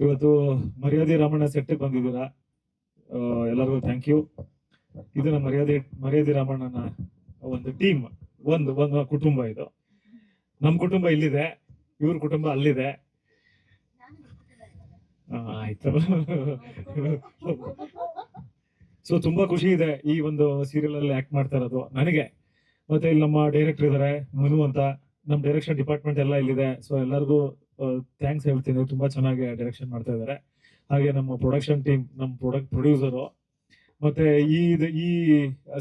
ಇವತ್ತು ಮರ್ಯಾದೆ ರಾಮಣ್ಣ ಸೆಟ್ಗೆ ಬಂದಿದ್ದೀರಾ. ಎಲ್ಲರಿಗೂ ಥ್ಯಾಂಕ್ ಯು. ಇದು ನಮ್ಮ ಮರ್ಯಾದೆ ರಾಮಣ್ಣನ ಒಂದು ಟೀಮ್, ಒಂದು ಕುಟುಂಬ. ಇದು ನಮ್ಮ ಕುಟುಂಬ ಇಲ್ಲಿದೆ, ಇವ್ರ ಕುಟುಂಬ ಅಲ್ಲಿದೆ. ಆಯ್ತು. ಸೊ ತುಂಬಾ ಖುಷಿ ಇದೆ ಈ ಒಂದು ಸೀರಿಯಲ್ ಅಲ್ಲಿ ಆಕ್ಟ್ ಮಾಡ್ತಾ ಇರೋದು ನನಗೆ. ಮತ್ತೆ ಇಲ್ಲಿ ನಮ್ಮ ಡೈರೆಕ್ಟರ್ ಇದಾರೆ, ಮನು ಅಂತ. ನಮ್ಮ ಡೈರೆಕ್ಷನ್ ಡಿಪಾರ್ಟ್ಮೆಂಟ್ ಎಲ್ಲ ಇಲ್ಲಿದೆ. ಸೊ ಎಲ್ಲರಿಗೂ ಥ್ಯಾಂಕ್ಸ್ ಹೇಳ್ತೀನಿ, ತುಂಬಾ ಚೆನ್ನಾಗಿ ಡೈರೆಕ್ಷನ್ ಮಾಡ್ತಾ ಇದ್ದಾರೆ. ಹಾಗೆ ನಮ್ಮ ಪ್ರೊಡಕ್ಷನ್ ಟೀಮ್, ನಮ್ಮ ಪ್ರೊಡ್ಯೂಸರು, ಮತ್ತೆ ಈ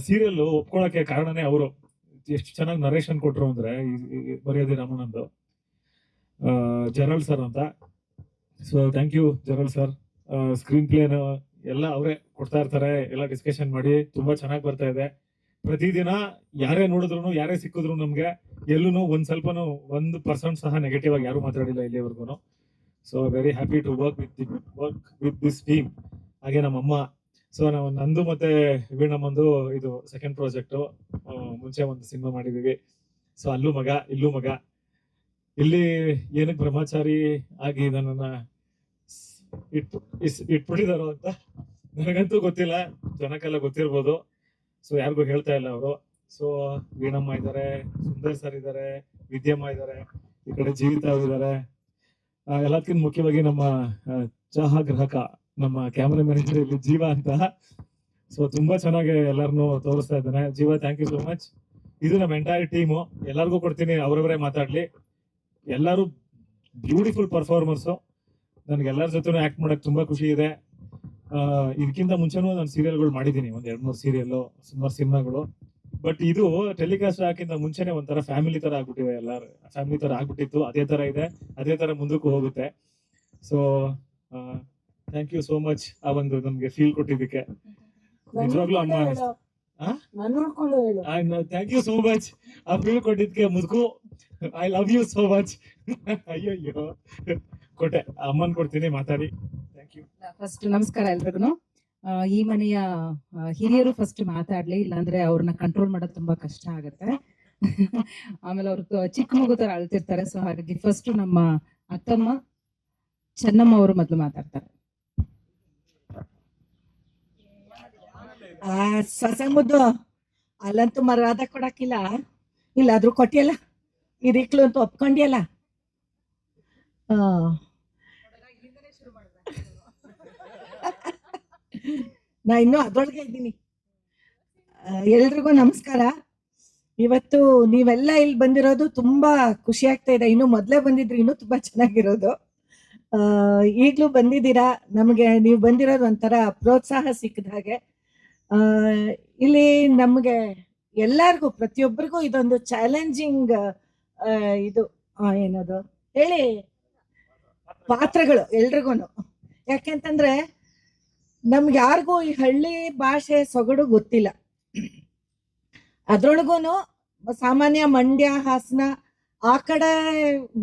ಸೀರಿಯಲ್ ಒಪ್ಕೊಳಕ್ಕೆ ಕಾರಣನೇ ಅವರು. ಎಷ್ಟು ಚೆನ್ನಾಗಿ ನರೇಶನ್ ಕೊಟ್ರು ಅಂದ್ರೆ ಮರ್ಯಾದೆ ರಾಮಣ್ಣಂದು, ಜರಲ್ ಸರ್ ಅಂತ. So thank you Gerald sir. Screenplay ಎಲ್ಲ ಅವರೇ ಕೊಡ್ತಾ ಇರ್ತಾರೆ, ಎಲ್ಲ ಡಿಸ್ಕಷನ್ ಮಾಡಿ ತುಂಬಾ ಚೆನ್ನಾಗಿ ಬರ್ತಾ ಇದೆ. ಪ್ರತಿದಿನ ಯಾರೇ ನೋಡಿದ್ರು, ಯಾರೇ ಸಿಕ್ಕಿದ್ರು ನಮ್ಗೆ ಎಲ್ಲೂ ಒಂದ್ ಸ್ವಲ್ಪನೂ 1% ಸಹ ನೆಗೆಟಿವ್ ಆಗಿ ಯಾರು ಮಾತಾಡಿಲ್ಲ ಇಲ್ಲಿವರೆಗೂ. So very happy to work with this team. ಹಾಗೆ ನಮ್ಮಮ್ಮ. ಸೊ ನಾವು ನಂದು ಮತ್ತೆ ವೀಣಮ್ಮಂದು ಇದು ಸೆಕೆಂಡ್ ಪ್ರಾಜೆಕ್ಟ್. ಮುಂಚೆ ಒಂದು ಸಿನಿಮಾ ಮಾಡಿದೀವಿ. ಸೊ ಅಲ್ಲೂ ಮಗ, ಇಲ್ಲೂ ಮಗ. ಇಲ್ಲಿ ಏನಕ್ಕೆ ಬ್ರಹ್ಮಚಾರಿ ಆಗಿ ನನ್ನನ್ನ ಇಟ್ಬಿಟ್ಟಿದಾರೋ ಅಂತ ನನಗಂತೂ ಗೊತ್ತಿಲ್ಲ, ಜನಕ್ಕೆಲ್ಲ ಗೊತ್ತಿರ್ಬೋದು. ಸೊ ಯಾರಿಗೂ ಹೇಳ್ತಾ ಇಲ್ಲ ಅವರು. ಸೊ ವೀಣಮ್ಮ ಇದ್ದಾರೆ, ಸುಂದರ್ ಸರ್ ಇದ್ದಾರೆ, ವಿದ್ಯಮ್ಮ ಇದ್ದಾರೆ, ಈ ಕಡೆ ಜೀವಿತ ಇದ್ದಾರೆ. ಎಲ್ಲದಕ್ಕಿಂತ ಮುಖ್ಯವಾಗಿ ನಮ್ಮ ಚಹಾ ಗ್ರಾಹಕ, ನಮ್ಮ ಕ್ಯಾಮರಾಮನ್ ಇಲ್ಲಿ ಜೀವ ಅಂತ. ಸೊ ತುಂಬಾ ಚೆನ್ನಾಗಿ ಎಲ್ಲರನ್ನು ತೋರಿಸ್ತಾ ಇದ್ದಾನೆ Jeeva. Thank you so much. ಇದು ನಮ್ಮ ಎಂಟೈರ್ ಟೀಮು. ಎಲ್ಲರಿಗೂ ಕೊಡ್ತೀನಿ, ಅವರವರೇ ಮಾತಾಡ್ಲಿ. ಎಲ್ಲರೂ ಬ್ಯೂಟಿಫುಲ್ ಪರ್ಫಾರ್ಮರ್ಸು. ನನ್ಗೆ ಎಲ್ಲರ ಜೊತೆ ಆಕ್ಟ್ ಮಾಡಕ್ ತುಂಬಾ ಖುಷಿ ಇದೆ. ಇದಕ್ಕಿಂತ ಮುಂಚೆನೂ ನಾನು ಸೀರಿಯಲ್ಗಳು ಮಾಡಿದ್ದೀನಿ, ಒಂದ್ 2-3 ಸೀರಿಯಲ್, ಸುಮಾರು ಸಿನಿಮಾಗಳು. ಬಟ್ ಇದು ಟೆಲಿಕಾಸ್ಟ್ ಹಾಕಿಂತ ಮುಂಚೆನೆ ಒಂಥರ ಫ್ಯಾಮಿಲಿ ತರ ಆಗ್ಬಿಟ್ಟಿದೆ. ಎಲ್ಲಾರು ಫ್ಯಾಮಿಲಿ ತರ ಆಗ್ಬಿಟ್ಟಿತ್ತು. ಅದೇ ತರ ಇದೆ, ಅದೇ ತರ ಮುಂದಕ್ಕೂ ಹೋಗುತ್ತೆ. So thank you so much ಆ ಒಂದು ನಮ್ಗೆ ಫೀಲ್ ಕೊಟ್ಟಿದ್ದಕ್ಕೆ. ನಿಜವಾಗ್ಲೂ ಅಮ್ಮ, ಥ್ಯಾಂಕ್ ಯು ಸೋ ಮಚ್ ಆ ಫೀಲ್ ಕೊಟ್ಟಿದ್ದಕ್ಕೆ. ಮುದುಕು, I love you so much. ಅಯ್ಯೋ ಕೊಟ್ಟೆ, ಅಮ್ಮನ್ ಕೊಡ್ತೀನಿ, ಮಾತಾಡಿ. Thank you. ಫಸ್ಟ್ ನಮಸ್ಕಾರ ಎಲ್ರಿಗೂ. ಈ ಮನೆಯ ಹಿರಿಯರು ಫಸ್ಟ್ ಮಾತಾಡ್ಲಿ, ಇಲ್ಲಾಂದ್ರೆ ಅವ್ರನ್ನ ಕಂಟ್ರೋಲ್ ಮಾಡೋದು ತುಂಬಾ ಕಷ್ಟ ಆಗುತ್ತೆ. ಆಮೇಲೆ ಅವ್ರು ಚಿಕ್ಕ ಮಗು ತರ ಅಳ್ತಿರ್ತಾರೆ. ಸೊ ಹಾಗಾಗಿ ಫಸ್ಟ್ ನಮ್ಮ ಅಕ್ಕಮ್ಮ ಚೆನ್ನಮ್ಮ ಅವರು ಮೊದ್ಲು ಮಾತಾಡ್ತಾರೆ. ಸೊಸೆ ಮುದ್ದು ಅಲ್ಲಂತೂ ಮರ್ಯಾದೆ ಕೊಡಕ್ಕಿಲ್ಲ, ಇಲ್ಲಾದ್ರೂ ಕೊಟ್ಟಿಯಲ್ಲ, ಇರಿಕ್ಲು ಅಂತ ಒಪ್ಕೊಂಡಿಯಲ್ಲ. ನಾ ಇನ್ನೂ ಅದ್ರೊಳಗೆ ಇದ್ದೀನಿ. ಎಲ್ರಿಗೂ ನಮಸ್ಕಾರ. ಇವತ್ತು ನೀವೆಲ್ಲ ಇಲ್ಲಿ ಬಂದಿರೋದು ತುಂಬಾ ಖುಷಿ ಆಗ್ತಾ ಇದೆ. ಇನ್ನು ಮೊದ್ಲೇ ಬಂದಿದ್ರಿ ಇನ್ನೂ ತುಂಬಾ ಚೆನ್ನಾಗಿರೋದು. ಈಗ್ಲೂ ಬಂದಿದ್ದೀರಾ. ನಮಗೆ ನೀವು ಬಂದಿರೋದು ಒಂಥರ ಪ್ರೋತ್ಸಾಹ ಸಿಕ್ಕಿದ ಹಾಗೆ. ಇಲ್ಲಿ ನಮ್ಗೆ ಎಲ್ಲಾರ್ಗೂ, ಪ್ರತಿಯೊಬ್ಬರಿಗೂ ಇದೊಂದು ಚಾಲೆಂಜಿಂಗ್ ಇದು ಏನದು ಹೇಳಿ ಪಾತ್ರಗಳು ಎಲ್ರಿಗೂನು. ಯಾಕೆಂತಂದ್ರೆ ನಮ್ಗೆ ಯಾರಿಗೂ ಈ ಹಳ್ಳಿ ಭಾಷೆ ಸೊಗಡು ಗೊತ್ತಿಲ್ಲ. ಅದ್ರೊಳಗೂನು ಸಾಮಾನ್ಯ ಮಂಡ್ಯ, ಹಾಸನ ಆ ಕಡೆ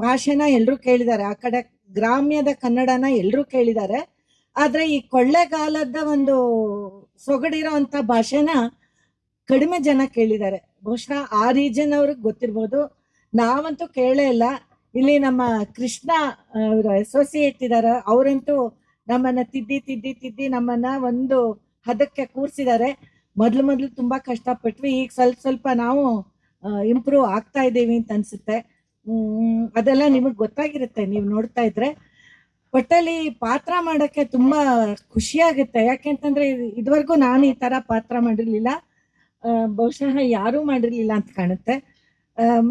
ಭಾಷೆನ ಎಲ್ರೂ ಕೇಳಿದ್ದಾರೆ, ಆ ಕಡೆ ಗ್ರಾಮ್ಯದ ಕನ್ನಡನ ಎಲ್ರೂ ಕೇಳಿದ್ದಾರೆ. ಆದ್ರೆ ಈ ಕೊಳ್ಳೆಗಾಲದ ಒಂದು ಸೊಗಡಿರೋ ಅಂತ ಭಾಷೆನ ಕಡಿಮೆ ಜನ ಕೇಳಿದ್ದಾರೆ. ಬಹುಶಃ ಆ ರೀಜನ್ ಅವ್ರಿಗೆ ಗೊತ್ತಿರ್ಬೋದು, ನಾವಂತೂ ಕೇಳೇ ಇಲ್ಲ. ಇಲ್ಲಿ ನಮ್ಮ ಕೃಷ್ಣ ಅವರ ಅಸೋಸಿಯೇಟ್ ಇದಾರೆ, ಅವರಂತೂ ನಮ್ಮನ್ನ ತಿದ್ದಿ ನಮ್ಮನ್ನ ಒಂದು ಹದಕ್ಕೆ ಕೂರ್ಸಿದ್ದಾರೆ. ಮೊದ್ಲು ತುಂಬಾ ಕಷ್ಟಪಟ್ವಿ, ಈಗ ಸ್ವಲ್ಪ ನಾವು ಇಂಪ್ರೂವ್ ಆಗ್ತಾ ಇದ್ದೀವಿ ಅಂತ ಅನ್ಸುತ್ತೆ. ಅದೆಲ್ಲ ನಿಮಗ್ ಗೊತ್ತಾಗಿರುತ್ತೆ ನೀವು ನೋಡ್ತಾ ಇದ್ರೆ. ಒಟ್ಟಲ್ಲಿ ಪಾತ್ರ ಮಾಡಕ್ಕೆ ತುಂಬಾ ಖುಷಿ ಆಗುತ್ತೆ. ಯಾಕೆಂತಂದ್ರೆ ಇದುವರೆಗೂ ನಾನು ಈ ತರ ಪಾತ್ರ ಮಾಡಿರ್ಲಿಲ್ಲ, ಬಹುಶಃ ಯಾರೂ ಮಾಡಿರ್ಲಿಲ್ಲ ಅಂತ ಕಾಣುತ್ತೆ.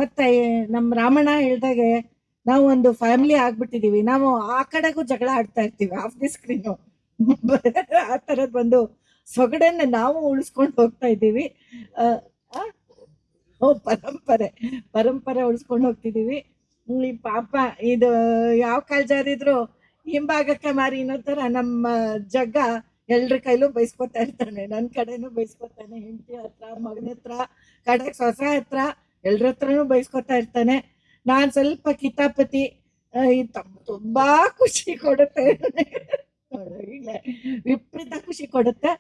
ಮತ್ತೆ ನಮ್ ರಾಮಣ್ಣ ಹೇಳ್ದಾಗೆ ನಾವು ಒಂದು ಫ್ಯಾಮಿಲಿ ಆಗ್ಬಿಟ್ಟಿದೀವಿ. ನಾವು ಆ ಕಡೆಗೂ ಜಗಳ ಆಡ್ತಾ ಇರ್ತೀವಿ ಆಫ್ ದಿ ಸ್ಕ್ರೀನು. ಆ ತರದ್ ಒಂದು ಸೊಗಡನ್ನ ನಾವು ಉಳಿಸ್ಕೊಂಡು ಹೋಗ್ತಾ ಇದ್ದೀವಿ. ಪರಂಪರೆ ಉಳಿಸ್ಕೊಂಡು ಹೋಗ್ತಿದೀವಿ. ಈ ಪಾಪ ಇದು ಯಾವ ಕಾಲ್ ಜಾರಿದ್ರು ಹಿಂಭಾಗಕ್ಕೆ ಮಾರಿ ಇನ್ನೊಂಥರ ನಮ್ಮ ಜಗ್ಗ ಎಲ್ರ ಕೈಲೂ ಬೈಸ್ಕೊತಾ ಇರ್ತಾನೆ. ನನ್ ಕಡೆನೂ ಬೈಸ್ಕೊತಾನೆ, ಹೆಂಡತಿ ಹತ್ರ, ಮಗನ ಹತ್ರ, ಕಡೆಗೆ ಸೊಸೆ ಹತ್ರ, ಎಲ್ರ ಹತ್ರನೂ ಬೈಸ್ಕೊತಾ ಇರ್ತಾನೆ. ನಾನ್ ಸ್ವಲ್ಪ ಕಿತಾಪತಿ. ತುಂಬಾ ಖುಷಿ ಕೊಡುತ್ತೆ, ವಿಪರೀತ ಖುಷಿ ಕೊಡುತ್ತೆ.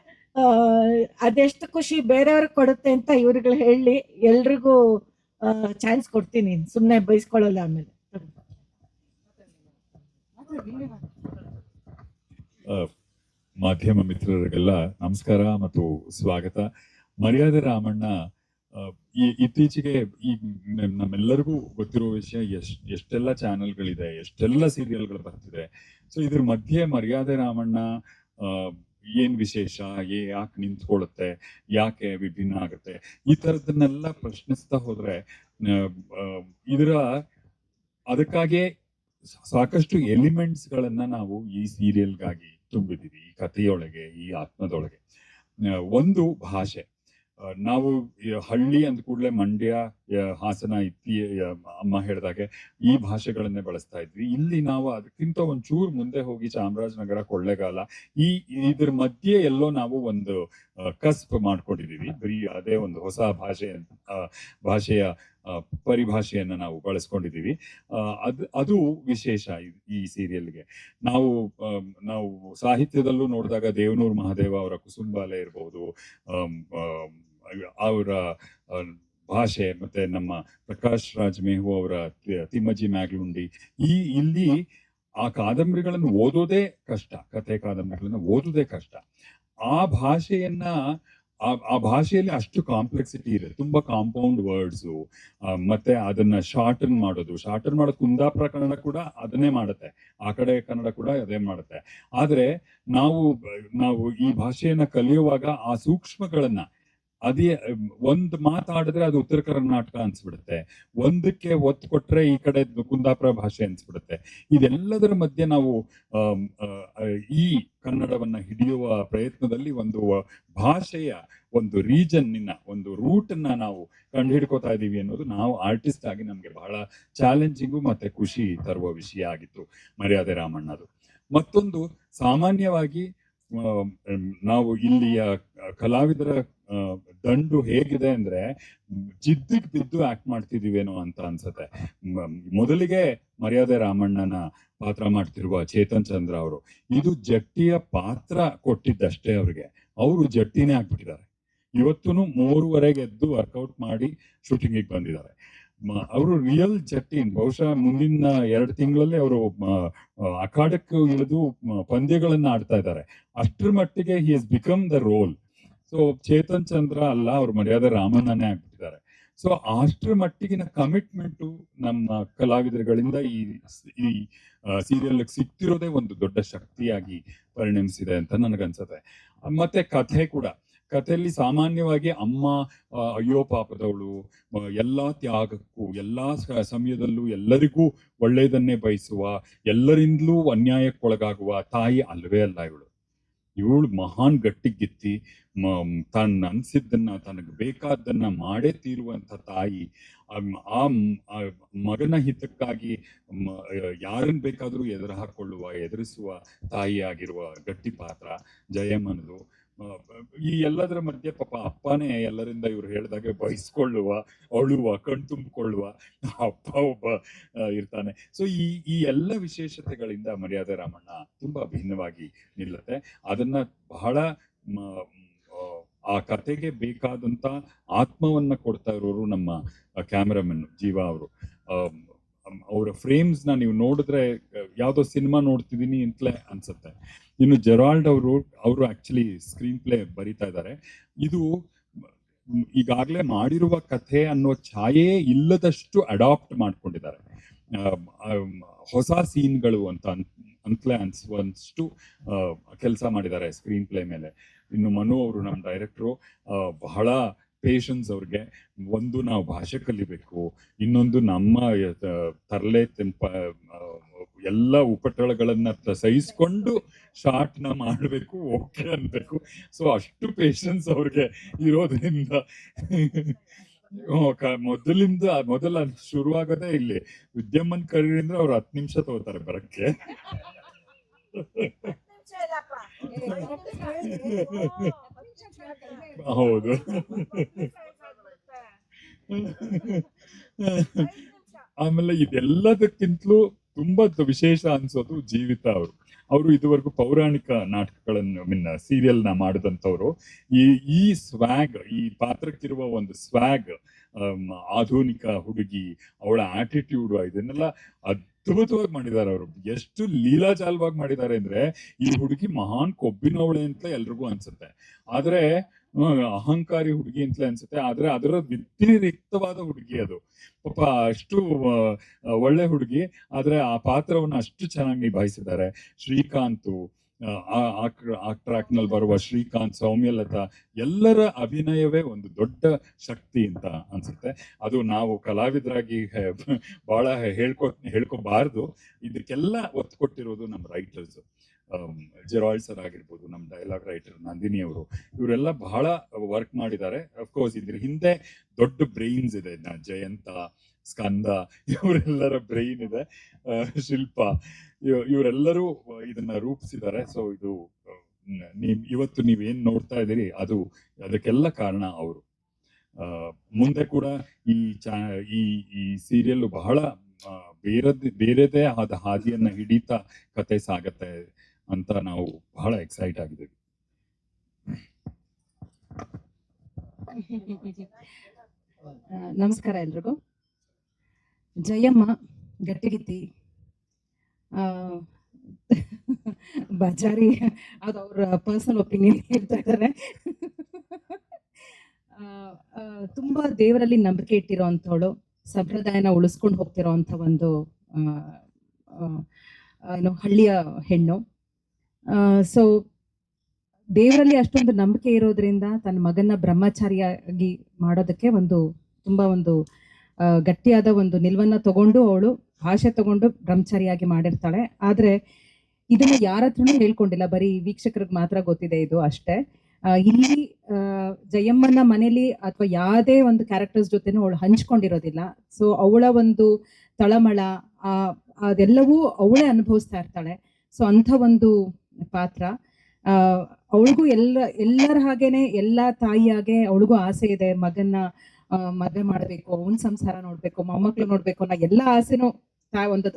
ಅದೆಷ್ಟು ಖುಷಿ ಬೇರೆಯವ್ರಿಗೆ ಕೊಡುತ್ತೆ ಅಂತ ಇವ್ರುಗಳು ಹೇಳಿ ಎಲ್ರಿಗೂ ಚಾನ್ಸ್ ಕೊಡ್ತೀನಿ, ಸುಮ್ನೆ ಬೈಸ್ಕೊಳ್ಳಲ್ಲ. ಆಮೇಲೆ ಆ, ಮಾಧ್ಯಮ ಮಿತ್ರರಿಗೆಲ್ಲ ನಮಸ್ಕಾರ ಮತ್ತು ಸ್ವಾಗತ. ಮರ್ಯಾದೆ ರಾಮಣ್ಣ ಇತ್ತೀಚೆಗೆ ಈ ನಮ್ಮೆಲ್ಲರಿಗೂ ಗೊತ್ತಿರೋ ವಿಷಯ, ಎಷ್ಟೆಲ್ಲ ಚಾನೆಲ್ಗಳಿದೆ, ಎಷ್ಟೆಲ್ಲ ಸೀರಿಯಲ್ಗಳು ಬರ್ತಿದೆ. ಸೊ ಇದ್ರ ಮಧ್ಯೆ ಮರ್ಯಾದೆ ರಾಮಣ್ಣ ಏನ್ ವಿಶೇಷ, ಯಾಕೆ ನಿಂತ್ಕೊಳ್ಳುತ್ತೆ, ಯಾಕೆ ವಿಭಿನ್ನ ಆಗುತ್ತೆ, ಈ ತರದನ್ನೆಲ್ಲ ಪ್ರಶ್ನಿಸ್ತಾ ಹೋದ್ರೆ ಅದಕ್ಕಾಗಿ ಸಾಕಷ್ಟು ಎಲಿಮೆಂಟ್ಸ್ ಗಳನ್ನ ನಾವು ಈ ಸೀರಿಯಲ್ಗಾಗಿ ತುಂಬಿದೀವಿ, ಈ ಕಥೆಯೊಳಗೆ, ಈ ಆತ್ಮದೊಳಗೆ. ಒಂದು ಭಾಷೆ. ನಾವು ಹಳ್ಳಿ ಅಂದ ಕೂಡಲೇ ಮಂಡ್ಯ, ಹಾಸನ, ಅಮ್ಮ ಹೇಳಿದಾಗೆ ಈ ಭಾಷೆಗಳನ್ನೇ ಬಳಸ್ತಾ ಇದ್ವಿ. ಇಲ್ಲಿ ನಾವು ಅದಕ್ಕಿಂತ ಒಂಚೂರು ಮುಂದೆ ಹೋಗಿ ಚಾಮರಾಜನಗರ, ಕೊಳ್ಳೇಗಾಲ, ಇದ್ರ ಮಧ್ಯೆ ಎಲ್ಲೋ ನಾವು ಒಂದು ಕಸ್ಬ್ ಮಾಡ್ಕೊಂಡಿದೀವಿ. ಬರೀ ಅದೇ ಒಂದು ಹೊಸ ಭಾಷೆಯ ಪರಿಭಾಷೆಯನ್ನ ನಾವು ಬಳಸ್ಕೊಂಡಿದೀವಿ. ಅದು ವಿಶೇಷ ಈ ಸೀರಿಯಲ್ಗೆ. ನಾವು ಸಾಹಿತ್ಯದಲ್ಲೂ ನೋಡಿದಾಗ ದೇವನೂರು ಮಹಾದೇವ ಅವರ ಕುಸುಂಬಾಲೆ ಇರ್ಬೋದು, ಅವರ ಭಾಷೆ, ಮತ್ತೆ ನಮ್ಮ ಪ್ರಕಾಶ್ ರಾಜ್ ಮೇಹು ಅವರ ತಿಮ್ಮಜ್ಜಿ ಮ್ಯಾಗ್ಲುಂಡಿ, ಇಲ್ಲಿ ಆ ಕಾದಂಬರಿಗಳನ್ನು ಓದೋದೇ ಕಷ್ಟ, ಕಥೆ ಕಾದಂಬರಿಗಳನ್ನ ಓದೋದೇ ಕಷ್ಟ. ಆ ಭಾಷೆಯನ್ನ ಆ ಭಾಷೆಯಲ್ಲಿ ಅಷ್ಟು ಕಾಂಪ್ಲೆಕ್ಸಿಟಿ ಇದೆ, ತುಂಬಾ ಕಾಂಪೌಂಡ್ ವರ್ಡ್ಸ್, ಮತ್ತೆ ಅದನ್ನ ಶಾರ್ಟನ್ ಮಾಡೋದು ಕುಂದಾಪುರ ಕನ್ನಡ ಕೂಡ ಅದನ್ನೇ ಮಾಡುತ್ತೆ, ಆ ಕಡೆ ಕನ್ನಡ ಕೂಡ ಅದೇ ಮಾಡುತ್ತೆ. ಆದ್ರೆ ನಾವು ಈ ಭಾಷೆಯನ್ನ ಕಲಿಯುವಾಗ ಆ ಸೂಕ್ಷ್ಮಗಳನ್ನ, ಅದೇ ಒಂದ್ ಮಾತಾಡಿದ್ರೆ ಅದು ಉತ್ತರ ಕರ್ನಾಟಕ ಅನ್ಸ್ಬಿಡುತ್ತೆ, ಒಂದಕ್ಕೆ ಒತ್ತು ಕೊಟ್ರೆ ಈ ಕಡೆ ಕುಂದಾಪುರ ಭಾಷೆ ಅನ್ಸ್ಬಿಡುತ್ತೆ. ಇದೆಲ್ಲದರ ಮಧ್ಯೆ ನಾವು ಈ ಕನ್ನಡವನ್ನ ಹಿಡಿಯುವ ಪ್ರಯತ್ನದಲ್ಲಿ ಒಂದು ಭಾಷೆಯ ಒಂದು ರೀಜನ್ನಿನ ಒಂದು ರೂಟ್ ಅನ್ನ ನಾವು ಕಂಡು ಹಿಡ್ಕೋತಾ ಇದೀವಿ ಅನ್ನೋದು ನಾವು ಆರ್ಟಿಸ್ಟ್ ಆಗಿ ನಮ್ಗೆ ಬಹಳ ಚಾಲೆಂಜಿಂಗು ಮತ್ತೆ ಖುಷಿ ತರುವ ವಿಷಯ ಆಗಿತ್ತು ಮರ್ಯಾದೆ ರಾಮಣ್ಣದು. ಮತ್ತೊಂದು, ಸಾಮಾನ್ಯವಾಗಿ ನಾವು ಇಲ್ಲಿಯ ಕಲಾವಿದರ ದಂಡು ಹೇಗಿದೆ ಅಂದ್ರೆ ಜಿದ್ದಿಗೆ ಬಿದ್ದು ಆಕ್ಟ್ ಮಾಡ್ತಿದೀವೇನೋ ಅಂತ ಅನ್ಸತ್ತೆ. ಮೊದಲಿಗೆ ಮರ್ಯಾದೆ ರಾಮಣ್ಣನ ಪಾತ್ರ ಮಾಡ್ತಿರುವ ಚೇತನ್ ಚಂದ್ರ ಅವರು ಇದು ಜಟ್ಟಿಯ ಪಾತ್ರ ಕೊಟ್ಟಿದ್ದಷ್ಟೇ ಅವ್ರಿಗೆ, ಅವರು ಜಟ್ಟಿನೇ ಆಗ್ಬಿಟ್ಟಿದ್ದಾರೆ. ಇವತ್ತೂನು 3:30 ಎದ್ದು ವರ್ಕೌಟ್ ಮಾಡಿ ಶೂಟಿಂಗಿಗೆ ಬಂದಿದ್ದಾರೆ. ಅವರು ರಿಯಲ್ ಜಟ್ಟಿ. ಬಹುಶಃ ಮುಂದಿನ 2 ತಿಂಗಳಲ್ಲಿ ಅವರು ಅಖಾಡಕ್ಕೆ ಇಳಿದು ಪಂದ್ಯಗಳನ್ನ ಆಡ್ತಾ ಇದ್ದಾರೆ. ಅಷ್ಟರ ಮಟ್ಟಿಗೆ he has become the role. So Chetan Chandra ಅಲ್ಲ, ಅವ್ರು ಮರ್ಯಾದೆ ರಾಮಣ್ಣನೇ ಆಗ್ಬಿಟ್ಟಿದ್ದಾರೆ. ಸೊ ಅಷ್ಟರ ಮಟ್ಟಿಗಿನ ಕಮಿಟ್ಮೆಂಟು ನಮ್ಮ ಕಲಾವಿದರುಗಳಿಂದ ಈ ಸೀರಿಯಲ್ ಸಿಗ್ತಿರೋದೇ ಒಂದು ದೊಡ್ಡ ಶಕ್ತಿಯಾಗಿ ಪರಿಣಮಿಸಿದೆ ಅಂತ ನನಗನ್ಸುತ್ತೆ. ಮತ್ತೆ ಕಥೆ ಕೂಡ, ಕಥೆಯಲ್ಲಿ ಸಾಮಾನ್ಯವಾಗಿ ಅಮ್ಮ ಅಯ್ಯೋ ಪಾಪದವಳು, ಎಲ್ಲಾ ತ್ಯಾಗಕ್ಕೂ ಎಲ್ಲಾ ಸಮಯದಲ್ಲೂ ಎಲ್ಲರಿಗೂ ಒಳ್ಳೆಯದನ್ನೇ ಬಯಸುವ, ಎಲ್ಲರಿಂದಲೂ ಅನ್ಯಾಯಕ್ಕೊಳಗಾಗುವ ತಾಯಿ ಅಲ್ವೇ ಅಲ್ಲ ಇವಳು ಮಹಾನ್ ಗಟ್ಟಿಗಿತ್ತಿ, ತನ್ನ ಅನ್ಸಿದ್ದನ್ನ, ತನಗೆ ಬೇಕಾದ್ದನ್ನ ಮಾಡೇ ತೀರುವಂತ ತಾಯಿ. ಆ ಮಗನ ಹಿತಕ್ಕಾಗಿ ಯಾರನ್ನ ಬೇಕಾದ್ರೂ ಎದುರಿಸುವ ತಾಯಿ ಆಗಿರುವ ಗಟ್ಟಿ ಪಾತ್ರ ಜಯಮ್ಮನದು. ಈ ಎಲ್ಲದರ ಮಧ್ಯೆ ಪಾಪ ಅಪ್ಪನೇ ಎಲ್ಲರಿಂದ ಇವ್ರು ಹೇಳಿದಾಗೆ ಬಯಸ್ಕೊಳ್ಳುವ, ಅಳುವ, ಕಣ್ತುಂಬಿಕೊಳ್ಳುವ ಅಪ್ಪ ಒಬ್ಬ ಇರ್ತಾನೆ. ಸೊ ಈ ಎಲ್ಲ ವಿಶೇಷತೆಗಳಿಂದ ಮರ್ಯಾದೆ ರಾಮಣ್ಣ ತುಂಬಾ ಭಿನ್ನವಾಗಿ ನಿಲ್ಲುತ್ತೆ. ಅದನ್ನ ಬಹಳ ಆ ಕತೆಗೆ ಬೇಕಾದಂತ ಆತ್ಮವನ್ನ ಕೊಡ್ತಾ ಇರೋರು ನಮ್ಮ ಕ್ಯಾಮರಾಮನ್ ಜೀವ ಅವರು. ಅವರ ಫ್ರೇಮ್ಸ್ ನ ನೀವು ನೋಡಿದ್ರೆ ಯಾವ್ದೋ ಸಿನಿಮಾ ನೋಡ್ತಿದೀನಿ ಅಂತಲೇ ಅನ್ಸುತ್ತೆ. ಇನ್ನು ಜೆರಾಲ್ಡ್ ಅವರು ಆಕ್ಚುಲಿ ಸ್ಕ್ರೀನ್ ಪ್ಲೇ ಬರೀತಾ ಇದ್ದಾರೆ. ಇದು ಈಗಾಗಲೇ ಮಾಡಿರುವ ಕಥೆ ಅನ್ನೋ ಛಾಯೆ ಇಲ್ಲದಷ್ಟು ಅಡಾಪ್ಟ್ ಮಾಡ್ಕೊಂಡಿದ್ದಾರೆ. ಹೊಸ ಸೀನ್ಗಳು ಅಂತಲೇ ಅನ್ಸುವಷ್ಟು ಕೆಲಸ ಮಾಡಿದ್ದಾರೆ ಸ್ಕ್ರೀನ್ ಪ್ಲೇ ಮೇಲೆ. ಇನ್ನು ಮನು ಅವರು, ನಮ್ಮ ಡೈರೆಕ್ಟ್ರು, ಬಹಳ ಪೇಷನ್ಸ್ ಅವ್ರಿಗೆ. ಒಂದು, ನಾವು ಭಾಷೆ ಕಲಿಬೇಕು, ಇನ್ನೊಂದು ನಮ್ಮ ತರಲೆ ಎಲ್ಲ ಉಪಟಳಗಳನ್ನ ಸಹಿಸ್ಕೊಂಡು ಶಾರ್ಟ್ ನ ಮಾಡ್ಬೇಕು, ಓಕೆ ಅನ್ಬೇಕು. ಸೊ ಅಷ್ಟು ಪೇಷನ್ಸ್ ಅವ್ರಿಗೆ ಇರೋದ್ರಿಂದ ಮೊದಲ ಶುರುವಾಗದೆ ಇಲ್ಲಿ ವಿದ್ಯಮನ್ ಕರೀರಿ ಅಂದ್ರೆ ಅವ್ರು 10 ನಿಮಿಷ ತಗೋತಾರೆ ಬರಕ್ಕೆ. ಹೌದು. ಆಮೇಲೆ ಇದೆಲ್ಲದಕ್ಕಿಂತಲೂ ತುಂಬಾ ವಿಶೇಷ ಅನ್ಸೋದು ಜೀವಿತ ಅವರು ಇದುವರೆಗೂ ಪೌರಾಣಿಕ ನಾಟಕಗಳನ್ನು ಸೀರಿಯಲ್ ನ ಮಾಡಿದಂಥವ್ರು. ಈ ಸ್ವ್ಯಾಗ್, ಈ ಪಾತ್ರಕ್ಕಿರುವ ಒಂದು ಸ್ವ್ಯಾಗ್, ಆಧುನಿಕ ಹುಡುಗಿ, ಅವಳ ಆಟಿಟ್ಯೂಡ್, ಇದನ್ನೆಲ್ಲ ಅದ್ಭುತವಾಗಿ ಮಾಡಿದ್ದಾರೆ ಅವರು. ಎಷ್ಟು ಲೀಲಾಜಾಲವಾಗಿ ಮಾಡಿದ್ದಾರೆ ಅಂದ್ರೆ, ಈ ಹುಡುಗಿ ಮಹಾನ್ ಕೊಬ್ಬಿನವಳೆ ಅಂತ ಎಲ್ರಿಗೂ ಅನ್ಸುತ್ತೆ, ಆದ್ರೆ ಅಹಂಕಾರಿ ಹುಡುಗಿ ಅಂತಲೇ ಅನ್ಸುತ್ತೆ, ಆದ್ರೆ ಅದರ ವ್ಯತಿರಿಕ್ತವಾದ ಹುಡುಗಿ ಅದು. ಪಾಪ ಅಷ್ಟು ಒಳ್ಳೆ ಹುಡುಗಿ, ಆದ್ರೆ ಆ ಪಾತ್ರವನ್ನ ಅಷ್ಟು ಚೆನ್ನಾಗಿ ನಿಭಾಯಿಸಿದ್ದಾರೆ. ಶ್ರೀಕಾಂತ್, ಆ ಟ್ರ್ಯಾಕ್ ನಲ್ಲಿ ಬರುವ ಶ್ರೀಕಾಂತ್, ಸೌಮ್ಯಲತಾ, ಎಲ್ಲರ ಅಭಿನಯವೇ ಒಂದು ದೊಡ್ಡ ಶಕ್ತಿ ಅಂತ ಅನ್ಸುತ್ತೆ. ಅದು ನಾವು ಕಲಾವಿದರಾಗಿ ಬಹಳ ಹೇಳ್ಕೋಬಾರ್ದು. ಇದಕ್ಕೆಲ್ಲ ಒತ್ತು ಕೊಟ್ಟಿರೋದು ನಮ್ಮ ರೈಟರ್ಸ್. ಜೆರಾಲ್ಡ್ ಸರ್ ಆಗಿರ್ಬೋದು, ನಮ್ಮ ಡೈಲಾಗ್ ರೈಟರ್ ನಂದಿನಿ ಅವರು, ಇವರೆಲ್ಲ ಬಹಳ ವರ್ಕ್ ಮಾಡಿದ್ದಾರೆ. ಅಫ್ಕೋರ್ಸ್ ಇದ್ರ ಹಿಂದೆ ದೊಡ್ಡ ಬ್ರೈನ್ಸ್ ಇದೆ, ಜಯಂತ, ಸ್ಕಂದ, ಇವರೆಲ್ಲರ ಬ್ರೈನ್ ಇದೆ, ಶಿಲ್ಪ, ಇವರೆಲ್ಲರೂ ಇದನ್ನ ರೂಪಿಸಿದ್ದಾರೆ. ಸೊ ಇದು ಇವತ್ತು ನೀವೇನ್ ನೋಡ್ತಾ ಇದ್ದೀರಿ ಅದಕ್ಕೆಲ್ಲ ಕಾರಣ ಅವರು. ಮುಂದೆ ಕೂಡ ಈ ಸೀರಿಯಲ್ ಬಹಳ ಬೇರೆದೇ ಆದ ಹಾದಿಯನ್ನ ಹಿಡಿತಾ ಕತೆ ಸಾಗತ್ತೆ ಅಂತ ನಾವು ಬಹಳ ಎಕ್ಸೈಟ್ ಆಗಿದ್ದೀವಿ. ನಮಸ್ಕಾರ ಎಲ್ರಿಗೂ. ಜಯಮ್ಮ ಗಟ್ಟಿಗಿತ್ತಿ, ಬಜಾರಿ, ಅದು ಅವ್ರ ಪರ್ಸನಲ್ ಒಪಿನಿಯನ್ ಹೇಳ್ತಾ ಇದ್ದಾರೆ. ತುಂಬಾ ದೇವರಲ್ಲಿ ನಂಬಿಕೆ ಇಟ್ಟಿರೋ ಅಂಥವಳು, ಸಂಪ್ರದಾಯನ ಉಳಿಸ್ಕೊಂಡು ಹೋಗ್ತಿರೋ ಅಂಥ ಒಂದು ಹಳ್ಳಿಯ ಹೆಣ್ಣು. ಸೊ ದೇವರಲ್ಲಿ ಅಷ್ಟೊಂದು ನಂಬಿಕೆ ಇರೋದ್ರಿಂದ ತನ್ನ ಮಗನ ಬ್ರಹ್ಮಚಾರಿಯಾಗಿ ಮಾಡೋದಕ್ಕೆ ತುಂಬಾ ಗಟ್ಟಿಯಾದ ಒಂದು ನಿಲುವನ್ನ ತಗೊಂಡು ಅವಳು ಭಾಷೆ ತಗೊಂಡು ಬ್ರಹ್ಮಚಾರಿಯಾಗಿ ಮಾಡಿರ್ತಾಳೆ. ಆದ್ರೆ ಇದನ್ನ ಯಾರ ಹತ್ರನೂ ಹೇಳ್ಕೊಂಡಿಲ್ಲ, ಬರೀ ವೀಕ್ಷಕರಿಗೆ ಮಾತ್ರ ಗೊತ್ತಿದೆ ಇದು ಅಷ್ಟೇ. ಇಲ್ಲಿ ಜಯಮ್ಮನ ಮನೇಲಿ ಅಥವಾ ಯಾವುದೇ ಒಂದು ಕ್ಯಾರೆಕ್ಟರ್ಸ್ ಜೊತೆನೂ ಅವಳು ಹಂಚ್ಕೊಂಡಿರೋದಿಲ್ಲ. ಸೊ ಅವಳ ಒಂದು ತಳಮಳ ಅದೆಲ್ಲವೂ ಅವಳೇ ಅನುಭವಿಸ್ತಾ ಇರ್ತಾಳೆ. ಸೊ ಅಂಥ ಒಂದು ಪಾತ್ರ. ಅವಳಿಗೂ ಎಲ್ಲರ ಹಾಗೇನೆ, ಎಲ್ಲ ತಾಯಿಯಾಗೆ ಅವಳಿಗೂ ಆಸೆ ಇದೆ, ಮಗನ್ನ ಮದುವೆ ಮಾಡ್ಬೇಕು, ಅವನ್ ಸಂಸಾರ ನೋಡ್ಬೇಕು, ಮೊಮ್ಮಕ್ಳು ನೋಡ್ಬೇಕು ಅನ್ನೋ ಎಲ್ಲ ಆಸೆನೂ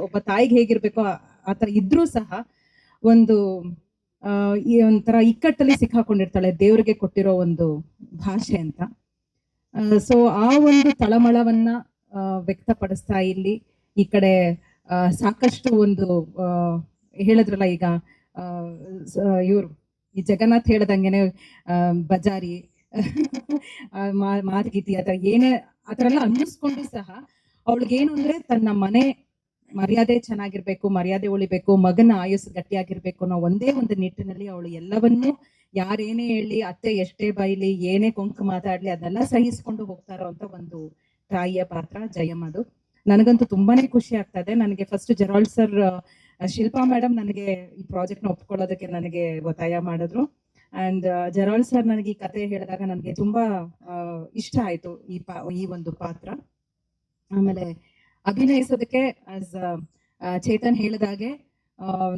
ಒಬ್ಬ ತಾಯಿಗೆ ಹೇಗಿರ್ಬೇಕೋ ಆತರ ಇದ್ರೂ ಸಹ ಈ ಒಂಥರ ಇಕ್ಕಟ್ಟಲ್ಲಿ ಸಿಕ್ಕಾಕೊಂಡಿರ್ತಾಳೆ, ದೇವ್ರಿಗೆ ಕೊಟ್ಟಿರೋ ಒಂದು ಭಾಷೆ ಅಂತ. ಸೊ ಆ ಒಂದು ತಳಮಳವನ್ನ ವ್ಯಕ್ತಪಡಿಸ್ತಾ ಇಲ್ಲಿ ಈ ಕಡೆ ಸಾಕಷ್ಟು ಹೇಳಿದ್ರಲ್ಲ ಈಗ ಇವ್ರು ಈ ಜಗನ್ನಾಥ್ ಹೇಳ್ದಂಗೆನೆ ಬಜಾರಿ, ಮಾರ್ಗೀತಿ ಅಥವಾ ಏನೇ ಆತರ ಎಲ್ಲ ಅನ್ನಿಸ್ಕೊಂಡು ಸಹ ಅವಳಿಗೇನು ಅಂದ್ರೆ ತನ್ನ ಮನೆ ಮರ್ಯಾದೆ ಚೆನ್ನಾಗಿರ್ಬೇಕು, ಮರ್ಯಾದೆ ಉಳಿಬೇಕು, ಮಗನ ಆಯುಸ್ಸು ಗಟ್ಟಿಯಾಗಿರ್ಬೇಕು ಅನ್ನೋ ಒಂದೇ ಒಂದು ನಿಟ್ಟಿನಲ್ಲಿ ಅವಳು ಎಲ್ಲವನ್ನೂ ಯಾರೇನೇ ಹೇಳಿ, ಅತ್ತೆ ಎಷ್ಟೇ ಬೈಲಿ, ಏನೇ ಕೊಂಕು ಮಾತಾಡ್ಲಿ ಅದನ್ನೆಲ್ಲ ಸಹಿಸ್ಕೊಂಡು ಹೋಗ್ತಾ ಇರೋಂಥ ಒಂದು ತಾಯಿಯ ಪಾತ್ರ ಜಯಮ್ಮದು. ನನಗಂತೂ ತುಂಬಾನೇ ಖುಷಿ ಆಗ್ತಾ ಇದೆ. ನನಗೆ first Gerald sir, Shilpa madam ನನಗೆ ಈ ಪ್ರಾಜೆಕ್ಟ್ ನ ಒಪ್ಕೊಳ್ಳೋದಕ್ಕೆ ನನಗೆ ಒತ್ತಾಯ ಮಾಡಿದ್ರು. ಅಂಡ್ ಜೆರಾಲ್ಡ್ ಸರ್ ನನಗೆ ಈ ಕತೆ ಹೇಳಿದಾಗ ನನಗೆ ತುಂಬಾ ಇಷ್ಟ ಆಯ್ತು ಈ ಒಂದು ಪಾತ್ರ. ಆಮೇಲೆ ಅಭಿನಯಿಸೋದಕ್ಕೆ ಚೇತನ್ ಹೇಳಿದಾಗೆ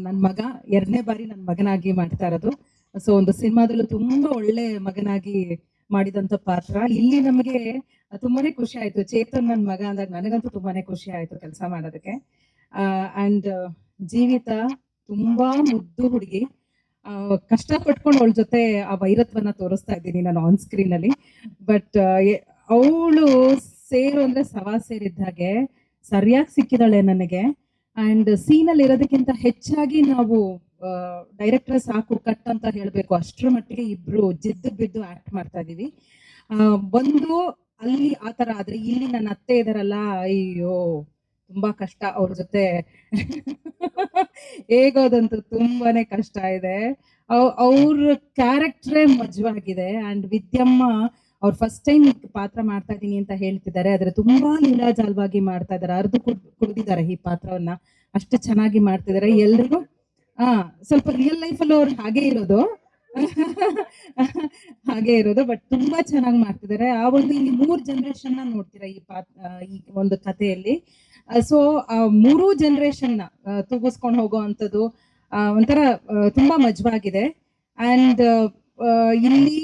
ನನ್ನ ಮಗ 2ನೇ ಬಾರಿ ನನ್ನ ಮಗನಾಗಿ ಮಾಡ್ತಾ ಇರೋದು. ಸೊ ಒಂದು ಸಿನಿಮಾದಲ್ಲೂ ತುಂಬಾ ಒಳ್ಳೆ ಮಗನಾಗಿ ಮಾಡಿದಂತ ಪಾತ್ರ. ಇಲ್ಲಿ ನಮಗೆ ತುಂಬಾನೇ ಖುಷಿ ಆಯ್ತು. ಚೇತನ್ ನನ್ನ ಮಗ ಅಂದಾಗ ನನಗಂತೂ ತುಂಬಾನೇ ಖುಷಿ ಆಯ್ತು ಕೆಲಸ ಮಾಡೋದಕ್ಕೆ. ಅಂಡ್ ಜೀವಿತ ತುಂಬಾ ಮುದ್ದು ಹುಡುಗಿ, ಕಷ್ಟ ಪಟ್ಕೊಂಡು ಅವಳ ಜೊತೆ ಆ ವೈರತ್ವನ ತೋರಿಸ್ತಾ ಇದ್ದೀನಿ ನಾನು ಆನ್ ಸ್ಕ್ರೀನ್ ಅಲ್ಲಿ. ಬಟ್ ಅವಳು ಸೇರು ಅಂದ್ರೆ ಸವಾ ಸೇರಿದ್ದಾಗೆ ಸರಿಯಾಗಿ ಸಿಕ್ಕಿದಾಳೆ ನನಗೆ. ಅಂಡ್ ಸೀನಲ್ಲಿ ಇರೋದಕ್ಕಿಂತ ಹೆಚ್ಚಾಗಿ ನಾವು ಡೈರೆಕ್ಟರ್ ಸಾಕು ಕಟ್ ಅಂತ ಹೇಳ್ಬೇಕು, ಅಷ್ಟರ ಮಟ್ಟಿಗೆ ಇಬ್ರು ಜಿದ್ದು ಬಿದ್ದು ಆಕ್ಟ್ ಮಾಡ್ತಾ ಇದೀವಿ. ಅಲ್ಲಿ ಆತರ ಆದ್ರೆ ಇಲ್ಲಿ ನನ್ನ ಅತ್ತೆ ಇದಾರಲ್ಲ, ಅಯ್ಯೋ ತುಂಬಾ ಕಷ್ಟ ಅವ್ರ ಜೊತೆ ಹೇಗೋದಂತೂ ತುಂಬಾನೇ ಕಷ್ಟ ಇದೆ. ಅವ್ರ ಕ್ಯಾರೆಕ್ಟ್ರೇ ಮಜವಾಗಿದೆ. ಅಂಡ್ ವಿದ್ಯಮ್ಮ ಅವ್ರು ಫಸ್ಟ್ ಟೈಮ್ ಪಾತ್ರ ಮಾಡ್ತಾ ಇದೀನಿ ಅಂತ ಹೇಳ್ತಿದ್ದಾರೆ, ಆದ್ರೆ ತುಂಬಾ ಲೀಲಾಜಾಲವಾಗಿ ಮಾಡ್ತಾ ಇದಾರೆ. ಅರ್ದು ಕುಡಿದಿದ್ದಾರೆ ಈ ಪಾತ್ರವನ್ನ, ಅಷ್ಟು ಚೆನ್ನಾಗಿ ಮಾಡ್ತಿದ್ದಾರೆ. ಎಲ್ರಿಗೂ ಸ್ವಲ್ಪ ರಿಯಲ್ ಲೈಫ್ ಅಲ್ಲಿ ಅವ್ರು ಹಾಗೆ ಇರೋದು ಬಟ್ ತುಂಬಾ ಚೆನ್ನಾಗಿ ಮಾಡ್ತಿದ್ದಾರೆ. ಆ ಒಂದು ಇಲ್ಲಿ 3 ಜನರೇಷನ್ ನೋಡ್ತೀರಾ ಈ ಒಂದು ಕಥೆಯಲ್ಲಿ. ಸೊ ಆ 3 ಜನರೇಷನ್ ತೂಗಿಸ್ಕೊಂಡು ಹೋಗೋ ಅಂಥದ್ದು ಒಂಥರ ತುಂಬಾ ಮಜವಾಗಿದೆ. ಅಂಡ್ ಇಲ್ಲಿ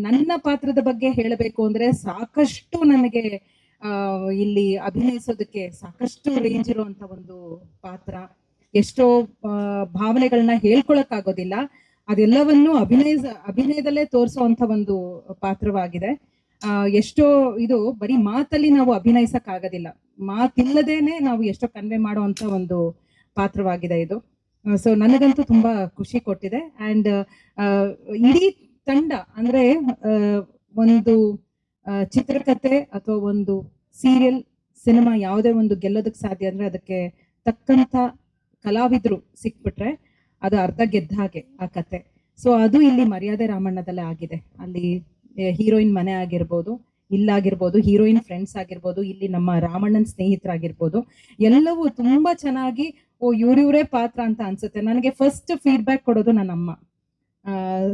ನನ್ನ ಪಾತ್ರದ ಬಗ್ಗೆ ಹೇಳಬೇಕು ಅಂದ್ರೆ ಸಾಕಷ್ಟು ನನಗೆ ಇಲ್ಲಿ ಅಭಿನಯಿಸೋದಕ್ಕೆ ಸಾಕಷ್ಟು ರೇಂಜ್ ಇರುವಂತ ಒಂದು ಪಾತ್ರ. ಎಷ್ಟೋ ಭಾವನೆಗಳನ್ನ ಹೇಳ್ಕೊಳಕ್ ಆಗೋದಿಲ್ಲ, ಅದೆಲ್ಲವನ್ನು ಅಭಿನಯದಲ್ಲೇ ತೋರಿಸುವಂತ ಒಂದು ಪಾತ್ರವಾಗಿದೆ. ಎಷ್ಟೋ ಇದು ಬರೀ ಮಾತಲ್ಲಿ ನಾವು ಅಭಿನಯಿಸಕ್ ಆಗೋದಿಲ್ಲ, ಮಾತಿಲ್ಲದೇನೆ ನಾವು ಎಷ್ಟೋ ಕನ್ವೆ ಮಾಡುವಂತ ಒಂದು ಪಾತ್ರವಾಗಿದೆ ಇದು. ಸೊ ನನಗಂತೂ ತುಂಬಾ ಖುಷಿ ಕೊಟ್ಟಿದೆ. ಅಂಡ್ ಇಡೀ ತಂಡ ಅಂದ್ರೆ ಒಂದು ಚಿತ್ರಕಥೆ ಅಥವಾ ಒಂದು ಸೀರಿಯಲ್ ಸಿನಿಮಾ ಯಾವುದೇ ಒಂದು ಗೆಲ್ಲೋದಕ್ಕೆ ಸಾಧ್ಯ ಅಂದ್ರೆ ಅದಕ್ಕೆ ತಕ್ಕಂತ ಕಲಾವಿದ್ರು ಸಿಕ್ಬಿಟ್ರೆ ಅದು ಅರ್ಧ ಗೆದ್ದ ಹಾಗೆ ಆ ಕತೆ. ಸೊ ಅದು ಇಲ್ಲಿ ಮರ್ಯಾದೆ ರಾಮಣ್ಣದಲ್ಲೇ ಆಗಿದೆ. ಅಲ್ಲಿ ಹೀರೋಯಿನ್ ಮನೆ ಆಗಿರ್ಬೋದು, ಇಲ್ಲಾಗಿರ್ಬೋದು, ಹೀರೋಯಿನ್ ಫ್ರೆಂಡ್ಸ್ ಆಗಿರ್ಬೋದು, ಇಲ್ಲಿ ನಮ್ಮ ರಾಮಣ್ಣನ ಸ್ನೇಹಿತರಾಗಿರ್ಬೋದು, ಎಲ್ಲವೂ ತುಂಬಾ ಚೆನ್ನಾಗಿ ಇವ್ರೇ ಪಾತ್ರ ಅಂತ ಅನ್ಸುತ್ತೆ. ನನಗೆ ಫಸ್ಟ್ ಫೀಡ್ಬ್ಯಾಕ್ ಕೊಡೋದು ನನ್ನ ಅಮ್ಮ.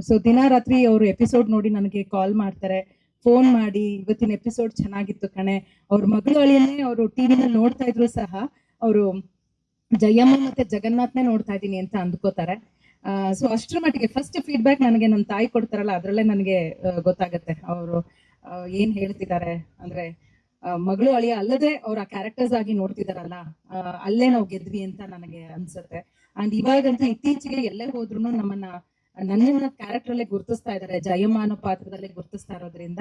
ಸೊ ದಿನ ರಾತ್ರಿ ಅವರು ಎಪಿಸೋಡ್ ನೋಡಿ ನನಗೆ ಕಾಲ್ ಮಾಡ್ತಾರೆ, ಫೋನ್ ಮಾಡಿ ಇವತ್ತಿನ ಎಪಿಸೋಡ್ ಚೆನ್ನಾಗಿತ್ತು ಕಣೆ. ಅವ್ರ ಮಗಳು ಅಳಿಯನ್ನೇ ಅವರು ಟಿವಿನಲ್ಲಿ ನೋಡ್ತಾ ಇದ್ರು ಸಹ ಅವರು ಜಯಮ್ಮ ಮತ್ತೆ ಜಗನ್ನಾಥ್ನೇ ನೋಡ್ತಾ ಇದ್ದೀನಿ ಅಂತ ಅಂದ್ಕೋತಾರೆ. ಸೊ ಅಷ್ಟರ ಮಟ್ಟಿಗೆ ಫಸ್ಟ್ ಫೀಡ್ಬ್ಯಾಕ್ ನನಗೆ ನನ್ನ ತಾಯಿ ಕೊಡ್ತಾರಲ್ಲ, ಅದ್ರಲ್ಲೇ ನನಗೆ ಗೊತ್ತಾಗತ್ತೆ ಅವರು ಏನ್ ಹೇಳ್ತಿದ್ದಾರೆ ಅಂದ್ರೆ ಮಗಳು ಅಳಿಯ ಅಲ್ಲದೆ ಅವ್ರ ಆ ಕ್ಯಾರೆಕ್ಟರ್ಸ್ ಆಗಿ ನೋಡ್ತಿದಾರಲ್ಲ, ಅಲ್ಲೇ ನಾವು ಗೆದ್ವಿ ಅಂತ ನನಗೆ ಅನ್ಸುತ್ತೆ. ಅಂಡ್ ಇವಾಗಂತೂ ಇತ್ತೀಚೆಗೆ ಎಲ್ಲೇ ಹೋದ್ರು ನನ್ನ ಕ್ಯಾರೆಕ್ಟರ್ ಅಲ್ಲೇ ಗುರ್ತಿಸ್ತಾ ಇದ್ದಾರೆ, ಜಯಮ್ಮ ಅನ್ನೋ ಪಾತ್ರದಲ್ಲೇ ಗುರ್ತಿಸ್ತಾ ಇರೋದ್ರಿಂದ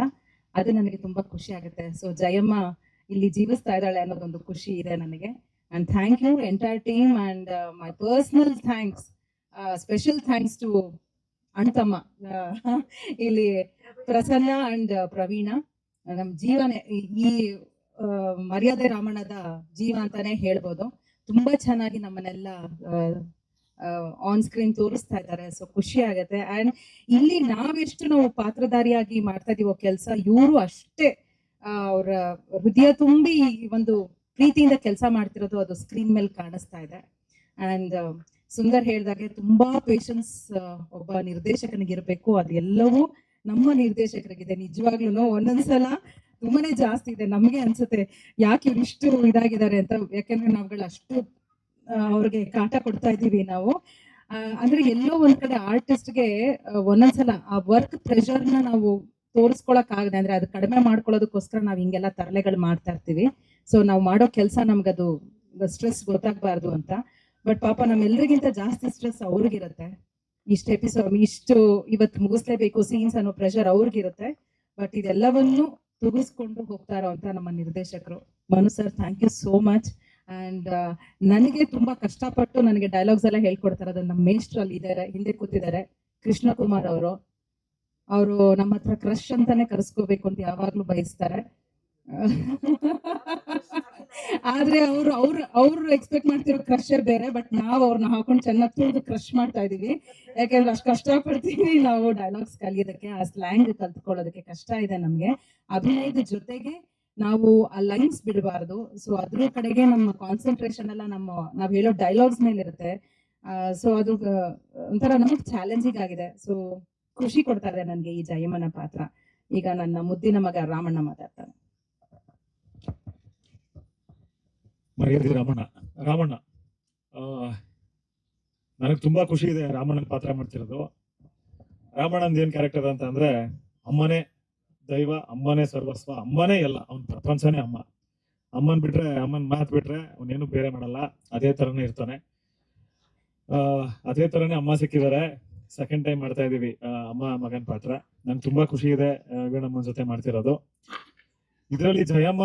ಅದು ನನಗೆ ತುಂಬಾ ಖುಷಿ ಆಗುತ್ತೆ. ಸೊ ಜಯಮ್ಮ ಇಲ್ಲಿ ಜೀವಿಸ್ತಾ ಇದ್ದಾಳೆ ಅನ್ನೋದೊಂದು ಖುಷಿ ಇದೆ ನನಗೆ. And thank you entire team and my personal thanks, special thanks to ಅಣ್ತಮ್ಮ ಇಲ್ಲಿ ಪ್ರಸನ್ನ ಅಂಡ್ ಪ್ರವೀಣ. ನಮ್ ಜೀವನೇ ಈ ಮರ್ಯಾದೆ ರಾಮಣ್ಣದ ಜೀವ ಅಂತಾನೆ ಹೇಳ್ಬೋದು. ತುಂಬಾ ಚೆನ್ನಾಗಿ ನಮ್ಮನ್ನೆಲ್ಲ ಆನ್ ಸ್ಕ್ರೀನ್ ತೋರಿಸ್ತಾ ಇದ್ದಾರೆ. ಸೊ ಖುಷಿ ಆಗತ್ತೆ. ಅಂಡ್ ಇಲ್ಲಿ ನಾವು ಪಾತ್ರಧಾರಿಯಾಗಿ ಮಾಡ್ತಾ ಇದೀವೋ ಕೆಲಸ, ಇವರು ಅಷ್ಟೇ ಅವರ ಹೃದಯ ತುಂಬಿ ಒಂದು ಪ್ರೀತಿಯಿಂದ ಕೆಲಸ ಮಾಡ್ತಿರೋದು ಅದು ಸ್ಕ್ರೀನ್ ಮೇಲೆ ಕಾಣಿಸ್ತಾ ಇದೆ. ಅಂಡ್ ಸುಂದರ್ ಹೇಳ್ದಾಗೆ ತುಂಬಾ ಪೇಷನ್ಸ್ ಒಬ್ಬ ನಿರ್ದೇಶಕನಿಗಿರ್ಬೇಕು, ಅದೆಲ್ಲವೂ ನಮ್ಮ ನಿರ್ದೇಶಕರಿಗಿದೆ. ನಿಜವಾಗ್ಲೂ ಒಂದೊಂದ್ಸಲ ತುಂಬಾನೇ ಜಾಸ್ತಿ ಇದೆ. ನಮ್ಗೆ ಅನ್ಸುತ್ತೆ ಯಾಕೆ ಇವ್ರು ಇಷ್ಟು ಇದಾಗಿದ್ದಾರೆ ಅಂತ, ಯಾಕಂದ್ರೆ ನಾವುಗಳು ಅಷ್ಟು ಅವ್ರಿಗೆ ಕಾಟ ಕೊಡ್ತಾ ಇದೀವಿ ನಾವು. ಅಂದ್ರೆ ಎಲ್ಲೋ ಒಂದ್ ಕಡೆ ಆರ್ಟಿಸ್ಟ್ಗೆ ಒಂದೊಂದ್ಸಲ ಆ ವರ್ಕ್ ಪ್ರೆಷರ್ನ ನಾವು ತೋರಿಸ್ಕೊಳಕ್ ಆಗದೆ, ಅಂದ್ರೆ ಅದು ಕಡಿಮೆ ಮಾಡ್ಕೊಳ್ಳೋದಕ್ಕೋಸ್ಕರ ನಾವ್ ಹಿಂಗೆಲ್ಲ ತರಲೆಗಳು ಮಾಡ್ತಾ ಇರ್ತೀವಿ. ಸೊ ನಾವು ಮಾಡೋ ಕೆಲಸ ನಮ್ಗದು ಸ್ಟ್ರೆಸ್ ಗೊತ್ತಾಗ್ಬಾರ್ದು ಅಂತ. ಬಟ್ ಪಾಪ ನಮ್ಮೆಲ್ಲರಿಗಿಂತ ಜಾಸ್ತಿ ಸ್ಟ್ರೆಸ್ ಅವ್ರಿಗಿರುತ್ತೆ. ಇಷ್ಟು ಎಪಿಸೋಡ್ ಇಷ್ಟು ಇವತ್ತು ಮುಗಿಸ್ಲೇಬೇಕು ಸೀನ್ಸ್ ಅನ್ನೋ ಪ್ರೆಷರ್ ಅವ್ರಿಗಿರುತ್ತೆ. ಬಟ್ ಇದೆಲ್ಲವನ್ನು ತುಗಿಸ್ಕೊಂಡು ಹೋಗ್ತಾ ಇರೋ ಅಂತ ನಮ್ಮ ನಿರ್ದೇಶಕರು Manu sir, thank you so much. And ನನಗೆ ತುಂಬಾ ಕಷ್ಟಪಟ್ಟು ನನಗೆ ಡೈಲಾಗ್ಸ್ ಎಲ್ಲ ಹೇಳ್ಕೊಡ್ತಾರೆ. ಅದನ್ನ ನಮ್ಮ ಮೇಷ್ಟ್ರು ಅಲ್ಲಿ ಇದ್ದಾರೆ, ಹಿಂದೆ ಕೂತಿದ್ದಾರೆ, ಕೃಷ್ಣ ಕುಮಾರ್ ಅವರು ನಮ್ಮ ಹತ್ರ ಕ್ರಶ್ ಅಂತಾನೆ ಕರೆಸ್ಕೋಬೇಕು ಅಂತ ಯಾವಾಗ್ಲೂ ಬಯಸ್ತಾರೆ. ಆದ್ರೆ ಅವ್ರು ಎಕ್ಸ್ಪೆಕ್ಟ್ ಮಾಡ್ತಿರೋ ಕ್ರಶರ್ ಬೇರೆ, ಬಟ್ ನಾವು ಅವ್ರನ್ನ ಹಾಕೊಂಡು ಚೆನ್ನಾಗಿ ತುಳಿದು ಕ್ರಶ್ ಮಾಡ್ತಾ ಇದೀವಿ. ಯಾಕಂದ್ರೆ ಅಷ್ಟು ಕಷ್ಟಪಡ್ತೀವಿ ನಾವು ಡೈಲಾಗ್ಸ್ ಕಲಿಯೋದಕ್ಕೆ, ಆ ಸ್ಲ್ಯಾಂಗ್ ಕಲ್ತ್ಕೊಳ್ಳೋದಕ್ಕೆ ಕಷ್ಟ ಇದೆ ನಮ್ಗೆ. ಅಭಿನಯದ ಜೊತೆಗೆ ನಾವು ಆ ಲೈನ್ಸ್ ಬಿಡಬಾರ್ದು. ಸೊ ಅದ್ರ ಕಡೆಗೆ ನಮ್ಮ ಕಾನ್ಸಂಟ್ರೇಷನ್ ಎಲ್ಲ ನಾವ್ ಹೇಳೋ ಡೈಲಾಗ್ಸ್ ಮೇಲೆ ಇರುತ್ತೆ. ಸೊ ಅದು ಒಂಥರ ನಮಗ್ ಚಾಲೆಂಜಿಂಗ್ ಆಗಿದೆ. ಸೊ ಖುಷಿ ಕೊಡ್ತಾ ಇದೆ ನನ್ಗೆ ಈ ಜಯಮ್ಮನ ಪಾತ್ರ. ಈಗ ನನ್ನ ಮುದ್ದಿನ ಮಗ ರಾಮಣ್ಣ ಮಾತಾಡ್ತಾನೆ. ಮರ್ಯಾದೆ ರಾಮಣ್ಣ ನನಗೆ ತುಂಬಾ ಖುಷಿ ಇದೆ ರಾಮಣ್ಣನ ಪಾತ್ರ ಮಾಡ್ತಿರೋದು. ರಾಮಣ್ಣಂದ ಏನ್ ಕ್ಯಾರೆಕ್ಟರ್ ಅಂತ ಅಂದ್ರೆ ಅಮ್ಮನೇ ದೈವ, ಅಮ್ಮನೇ ಸರ್ವಸ್ವ, ಅಮ್ಮನೇ ಎಲ್ಲ, ಅವನ್ ಪ್ರಪಂಚನೇ ಅಮ್ಮ. ಅಮ್ಮನ್ ಬಿಟ್ರೆ, ಅಮ್ಮನ್ ಮಾತ್ ಬಿಟ್ರೆ ಅವನೇನು ಬೇರೆ ಮಾಡಲ್ಲ, ಅದೇ ತರನೇ ಇರ್ತಾನೆ. ಅದೇ ತರನೇ ಅಮ್ಮ ಸಿಕ್ಕಿದ್ದಾರೆ, ಸೆಕೆಂಡ್ ಟೈಮ್ ಮಾಡ್ತಾ ಇದೀವಿ ಅಮ್ಮ ಮಗನ್ ಪಾತ್ರ. ನನ್ಗೆ ತುಂಬಾ ಖುಷಿ ಇದೆ ವೀಣಮ್ಮನ ಜೊತೆ ಮಾಡ್ತಿರೋದು. ಇದರಲ್ಲಿ ಜಯಮ್ಮ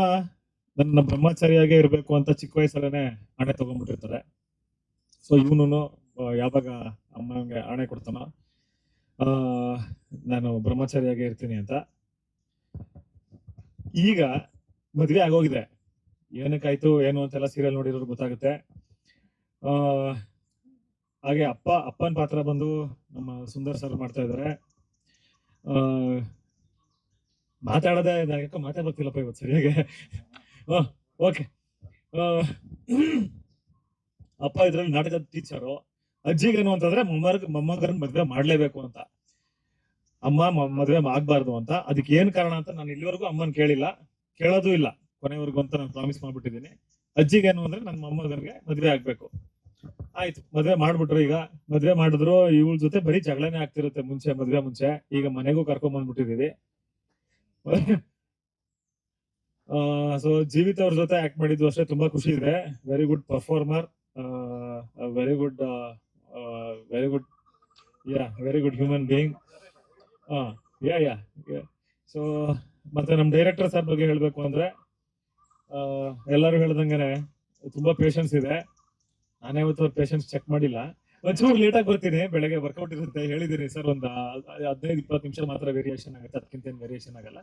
ನನ್ನ ಬ್ರಹ್ಮಚಾರಿಯಾಗೆ ಇರ್ಬೇಕು ಅಂತ ಚಿಕ್ಕ ವಯಸ್ಸಲ್ಲೇನೆ ಆಣೆ ತಗೊಂಡ್ಬಿಟ್ಟಿರ್ತಾರೆ. ಸೊ ಇವನು ಯಾವಾಗ ಅಮ್ಮನಿಗೆ ಆಣೆ ಕೊಡ್ತಾನೋ ನಾನು ಬ್ರಹ್ಮಚಾರಿಯಾಗೆ ಇರ್ತೀನಿ ಅಂತ. ಈಗ ಮದ್ವೆ ಆಗೋಗಿದೆ, ಏನಕ್ಕಾಯ್ತು ಏನು ಅಂತೆಲ್ಲ ಸೀರಿಯಲ್ ನೋಡಿರೋರು ಗೊತ್ತಾಗುತ್ತೆ. ಹಾಗೆ ಅಪ್ಪನ ಪಾತ್ರ ಬಂದು ನಮ್ಮ ಸುಂದರ್ ಸರ್ ಮಾಡ್ತಾ ಇದ್ದಾರೆ. ಮಾತಾಡದೆ ಯಾಕೆ ಮಾತಾಡ ಬರ್ತಿಲ್ಲಪ್ಪ ಇವತ್ತು ಸರಿಯಾಗಿ. ಓಕೆ, ಅಪ್ಪ ಇದ್ರಲ್ಲಿ ನಾಟಕದ ಟೀಚರು. ಅಜ್ಜಿಗೇನು ಅಂತಂದ್ರೆ ಮೊಮ್ಮಗರನ್ನ ಮದ್ವೆ ಮಾಡ್ಲೇಬೇಕು ಅಂತ, ಅಮ್ಮ ಮದ್ವೆ ಆಗ್ಬಾರ್ದು ಅಂತ. ಅದಕ್ಕೆ ಏನ್ ಕಾರಣ ಅಂತ ನಾನು ಇಲ್ಲಿವರೆಗೂ ಅಮ್ಮನ್ ಕೇಳಿಲ್ಲ, ಕೇಳೋದು ಇಲ್ಲ ಕೊನೆವರೆಗೂ ಅಂತ ನಾನು ಪ್ರಾಮಿಸ್ ಮಾಡ್ಬಿಟ್ಟಿದ್ದೀನಿ. ಅಜ್ಜಿಗೇನು ಅಂದ್ರೆ ನನ್ನ ಮೊಮ್ಮಗನಿಗೆ ಮದ್ವೆ ಆಗ್ಬೇಕು. ಆಯ್ತು, ಮದ್ವೆ ಮಾಡ್ಬಿಟ್ರು. ಈಗ ಮದ್ವೆ ಮಾಡಿದ್ರು, ಇವಳ ಜೊತೆ ಬರೀ ಜಗಳನೇ ಆಗ್ತಿರುತ್ತೆ ಮದ್ವೆ ಮುಂಚೆ. ಈಗ ಮನೆಗೂ ಕರ್ಕೊಂಡ್ ಬಂದ್ಬಿಟ್ಟಿದೀವಿ. ಸೊ ಜೀವಿತ್ ಅವ್ರ ಜೊತೆ ಆಕ್ಟ್ ಮಾಡಿದ್ದು ಅಷ್ಟೇ ತುಂಬಾ ಖುಷಿ ಇದೆ. Very good performer, very good very good very good human being. Yeah yeah so ಮತ್ತೆ ನಮ್ಮ ಡೈರೆಕ್ಟರ್ ಸರ್ ಬಗ್ಗೆ ಹೇಳ್ಬೇಕು ಅಂದ್ರೆ ಎಲ್ಲರೂ ಹೇಳ್ದಂಗೆನೆ ತುಂಬಾ ಪೇಷನ್ಸ್ ಇದೆ. ನಾನೇ ಇವತ್ತು ಅವ್ರ ಪೇಷನ್ಸ್ ಚೆಕ್ ಮಾಡಿಲ್ಲ. ಒಂಚೂರು ಲೇಟಾಗಿ ಬರ್ತೀನಿ, ಬೆಳಗ್ಗೆ ವರ್ಕೌಟ್ ಇರುತ್ತೆ ಹೇಳಿದೀನಿ ಸರ್, ಒಂದು 15-20 ನಿಮಿಷ ಮಾತ್ರ ವೇರಿಯೇಷನ್ ಆಗುತ್ತೆ, ಅದಕ್ಕಿಂತ ಏನು ವೇರಿಯೇಷನ್ ಆಗಲ್ಲ.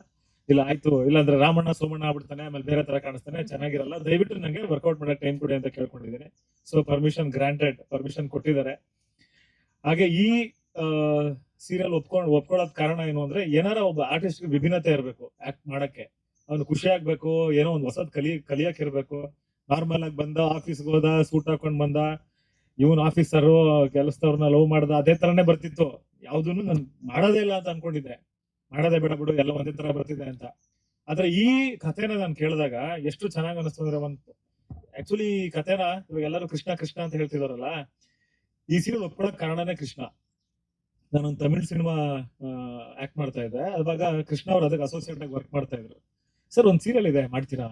ಇಲ್ಲ ಆಯ್ತು, ಇಲ್ಲಾಂದ್ರೆ ರಾಮಣ್ಣ ಸೋಮಣ್ಣ ಆಗ್ಬಿಡ್ತಾನೆ, ಆಮೇಲೆ ಬೇರೆ ತರ ಕಾಣಿಸ್ತಾನೆ, ಚೆನ್ನಾಗಿರಲ್ಲ, ದಯವಿಟ್ಟು ನಂಗೆ ವರ್ಕೌಟ್ ಮಾಡೋ ಟೈಮ್ ಕೊಡಿ ಅಂತ ಕೇಳ್ಕೊಂಡಿದ್ದೀನಿ. ಸೊ ಪರ್ಮಿಷನ್ ಗ್ರಾಂಟೆಡ್, ಪರ್ಮಿಷನ್ ಕೊಟ್ಟಿದ್ದಾರೆ. ಹಾಗೆ ಈ ಸೀರಿಯಲ್ ಒಪ್ಕೊಳ್ಳೋದ್ ಕಾರಣ ಏನು ಅಂದ್ರೆ, ಏನಾರ ಒಬ್ಬ ಆರ್ಟಿಸ್ಟ್ ವಿಭಿನ್ನತೆ ಇರಬೇಕು ಆಕ್ಟ್ ಮಾಡಕ್ಕೆ, ಅವ್ನು ಖುಷಿ ಆಗ್ಬೇಕು, ಏನೋ ಒಂದು ಹೊಸದ್ ಕಲಿಯಕ್ ಇರ್ಬೇಕು. ನಾರ್ಮಲ್ ಆಗಿ ಬಂದ, ಆಫೀಸ್ಗೆ ಹೋದ, ಸೂಟ್ ಹಾಕೊಂಡ್ ಬಂದ, ಇವನ್ ಆಫೀಸರು ಕೆಲಸದವ್ರನ್ನ ಲವ್ ಮಾಡ್ದ, ಅದೇ ತರನೇ ಬರ್ತಿತ್ತು. ಯಾವ್ದನ್ನು ನಾನು ಮಾಡೋದೇ ಇಲ್ಲ ಅಂತ ಅನ್ಕೊಂಡಿದ್ದೆ, ಮಾಡೋದೇ ಬೇಡ ಬಿಡು, ಎಲ್ಲ ಒಂದೇ ತರ ಬರ್ತಿದೆ ಅಂತ. ಆದ್ರೆ ಈ ಕಥೆನ ನಾನು ಕೇಳಿದಾಗ ಎಷ್ಟು ಚೆನ್ನಾಗಿ ಅನಿಸ್ತು ಅಂದ್ರೆ, ಆಕ್ಚುಲಿ ಈ ಕಥೆನ ಇವಾಗ ಎಲ್ಲರೂ ಕೃಷ್ಣ ಕೃಷ್ಣ ಅಂತ ಹೇಳ್ತಿದಾರಲ್ಲ, ಈ ಸೀರಿಯಲ್ ಒಪ್ಕೊಳ್ಳೋಕ್ ಕಾರಣನೇ ಕೃಷ್ಣ. ನಾನೊಂದು ತಮಿಳ್ ಸಿನಿಮಾ ಆಕ್ಟ್ ಮಾಡ್ತಾ ಇದ್ದೆ, ಅವಾಗ ಕೃಷ್ಣ ಅವ್ರು ಅದಕ್ಕೆ ಅಸೋಸಿಯೇಟ್ ಆಗಿ ವರ್ಕ್ ಮಾಡ್ತಾ ಇದ್ರು. ಸರ್ ಒಂದ್ ಸೀರಿಯಲ್ ಇದೆ, ಮಾಡ್ತೀರಾ?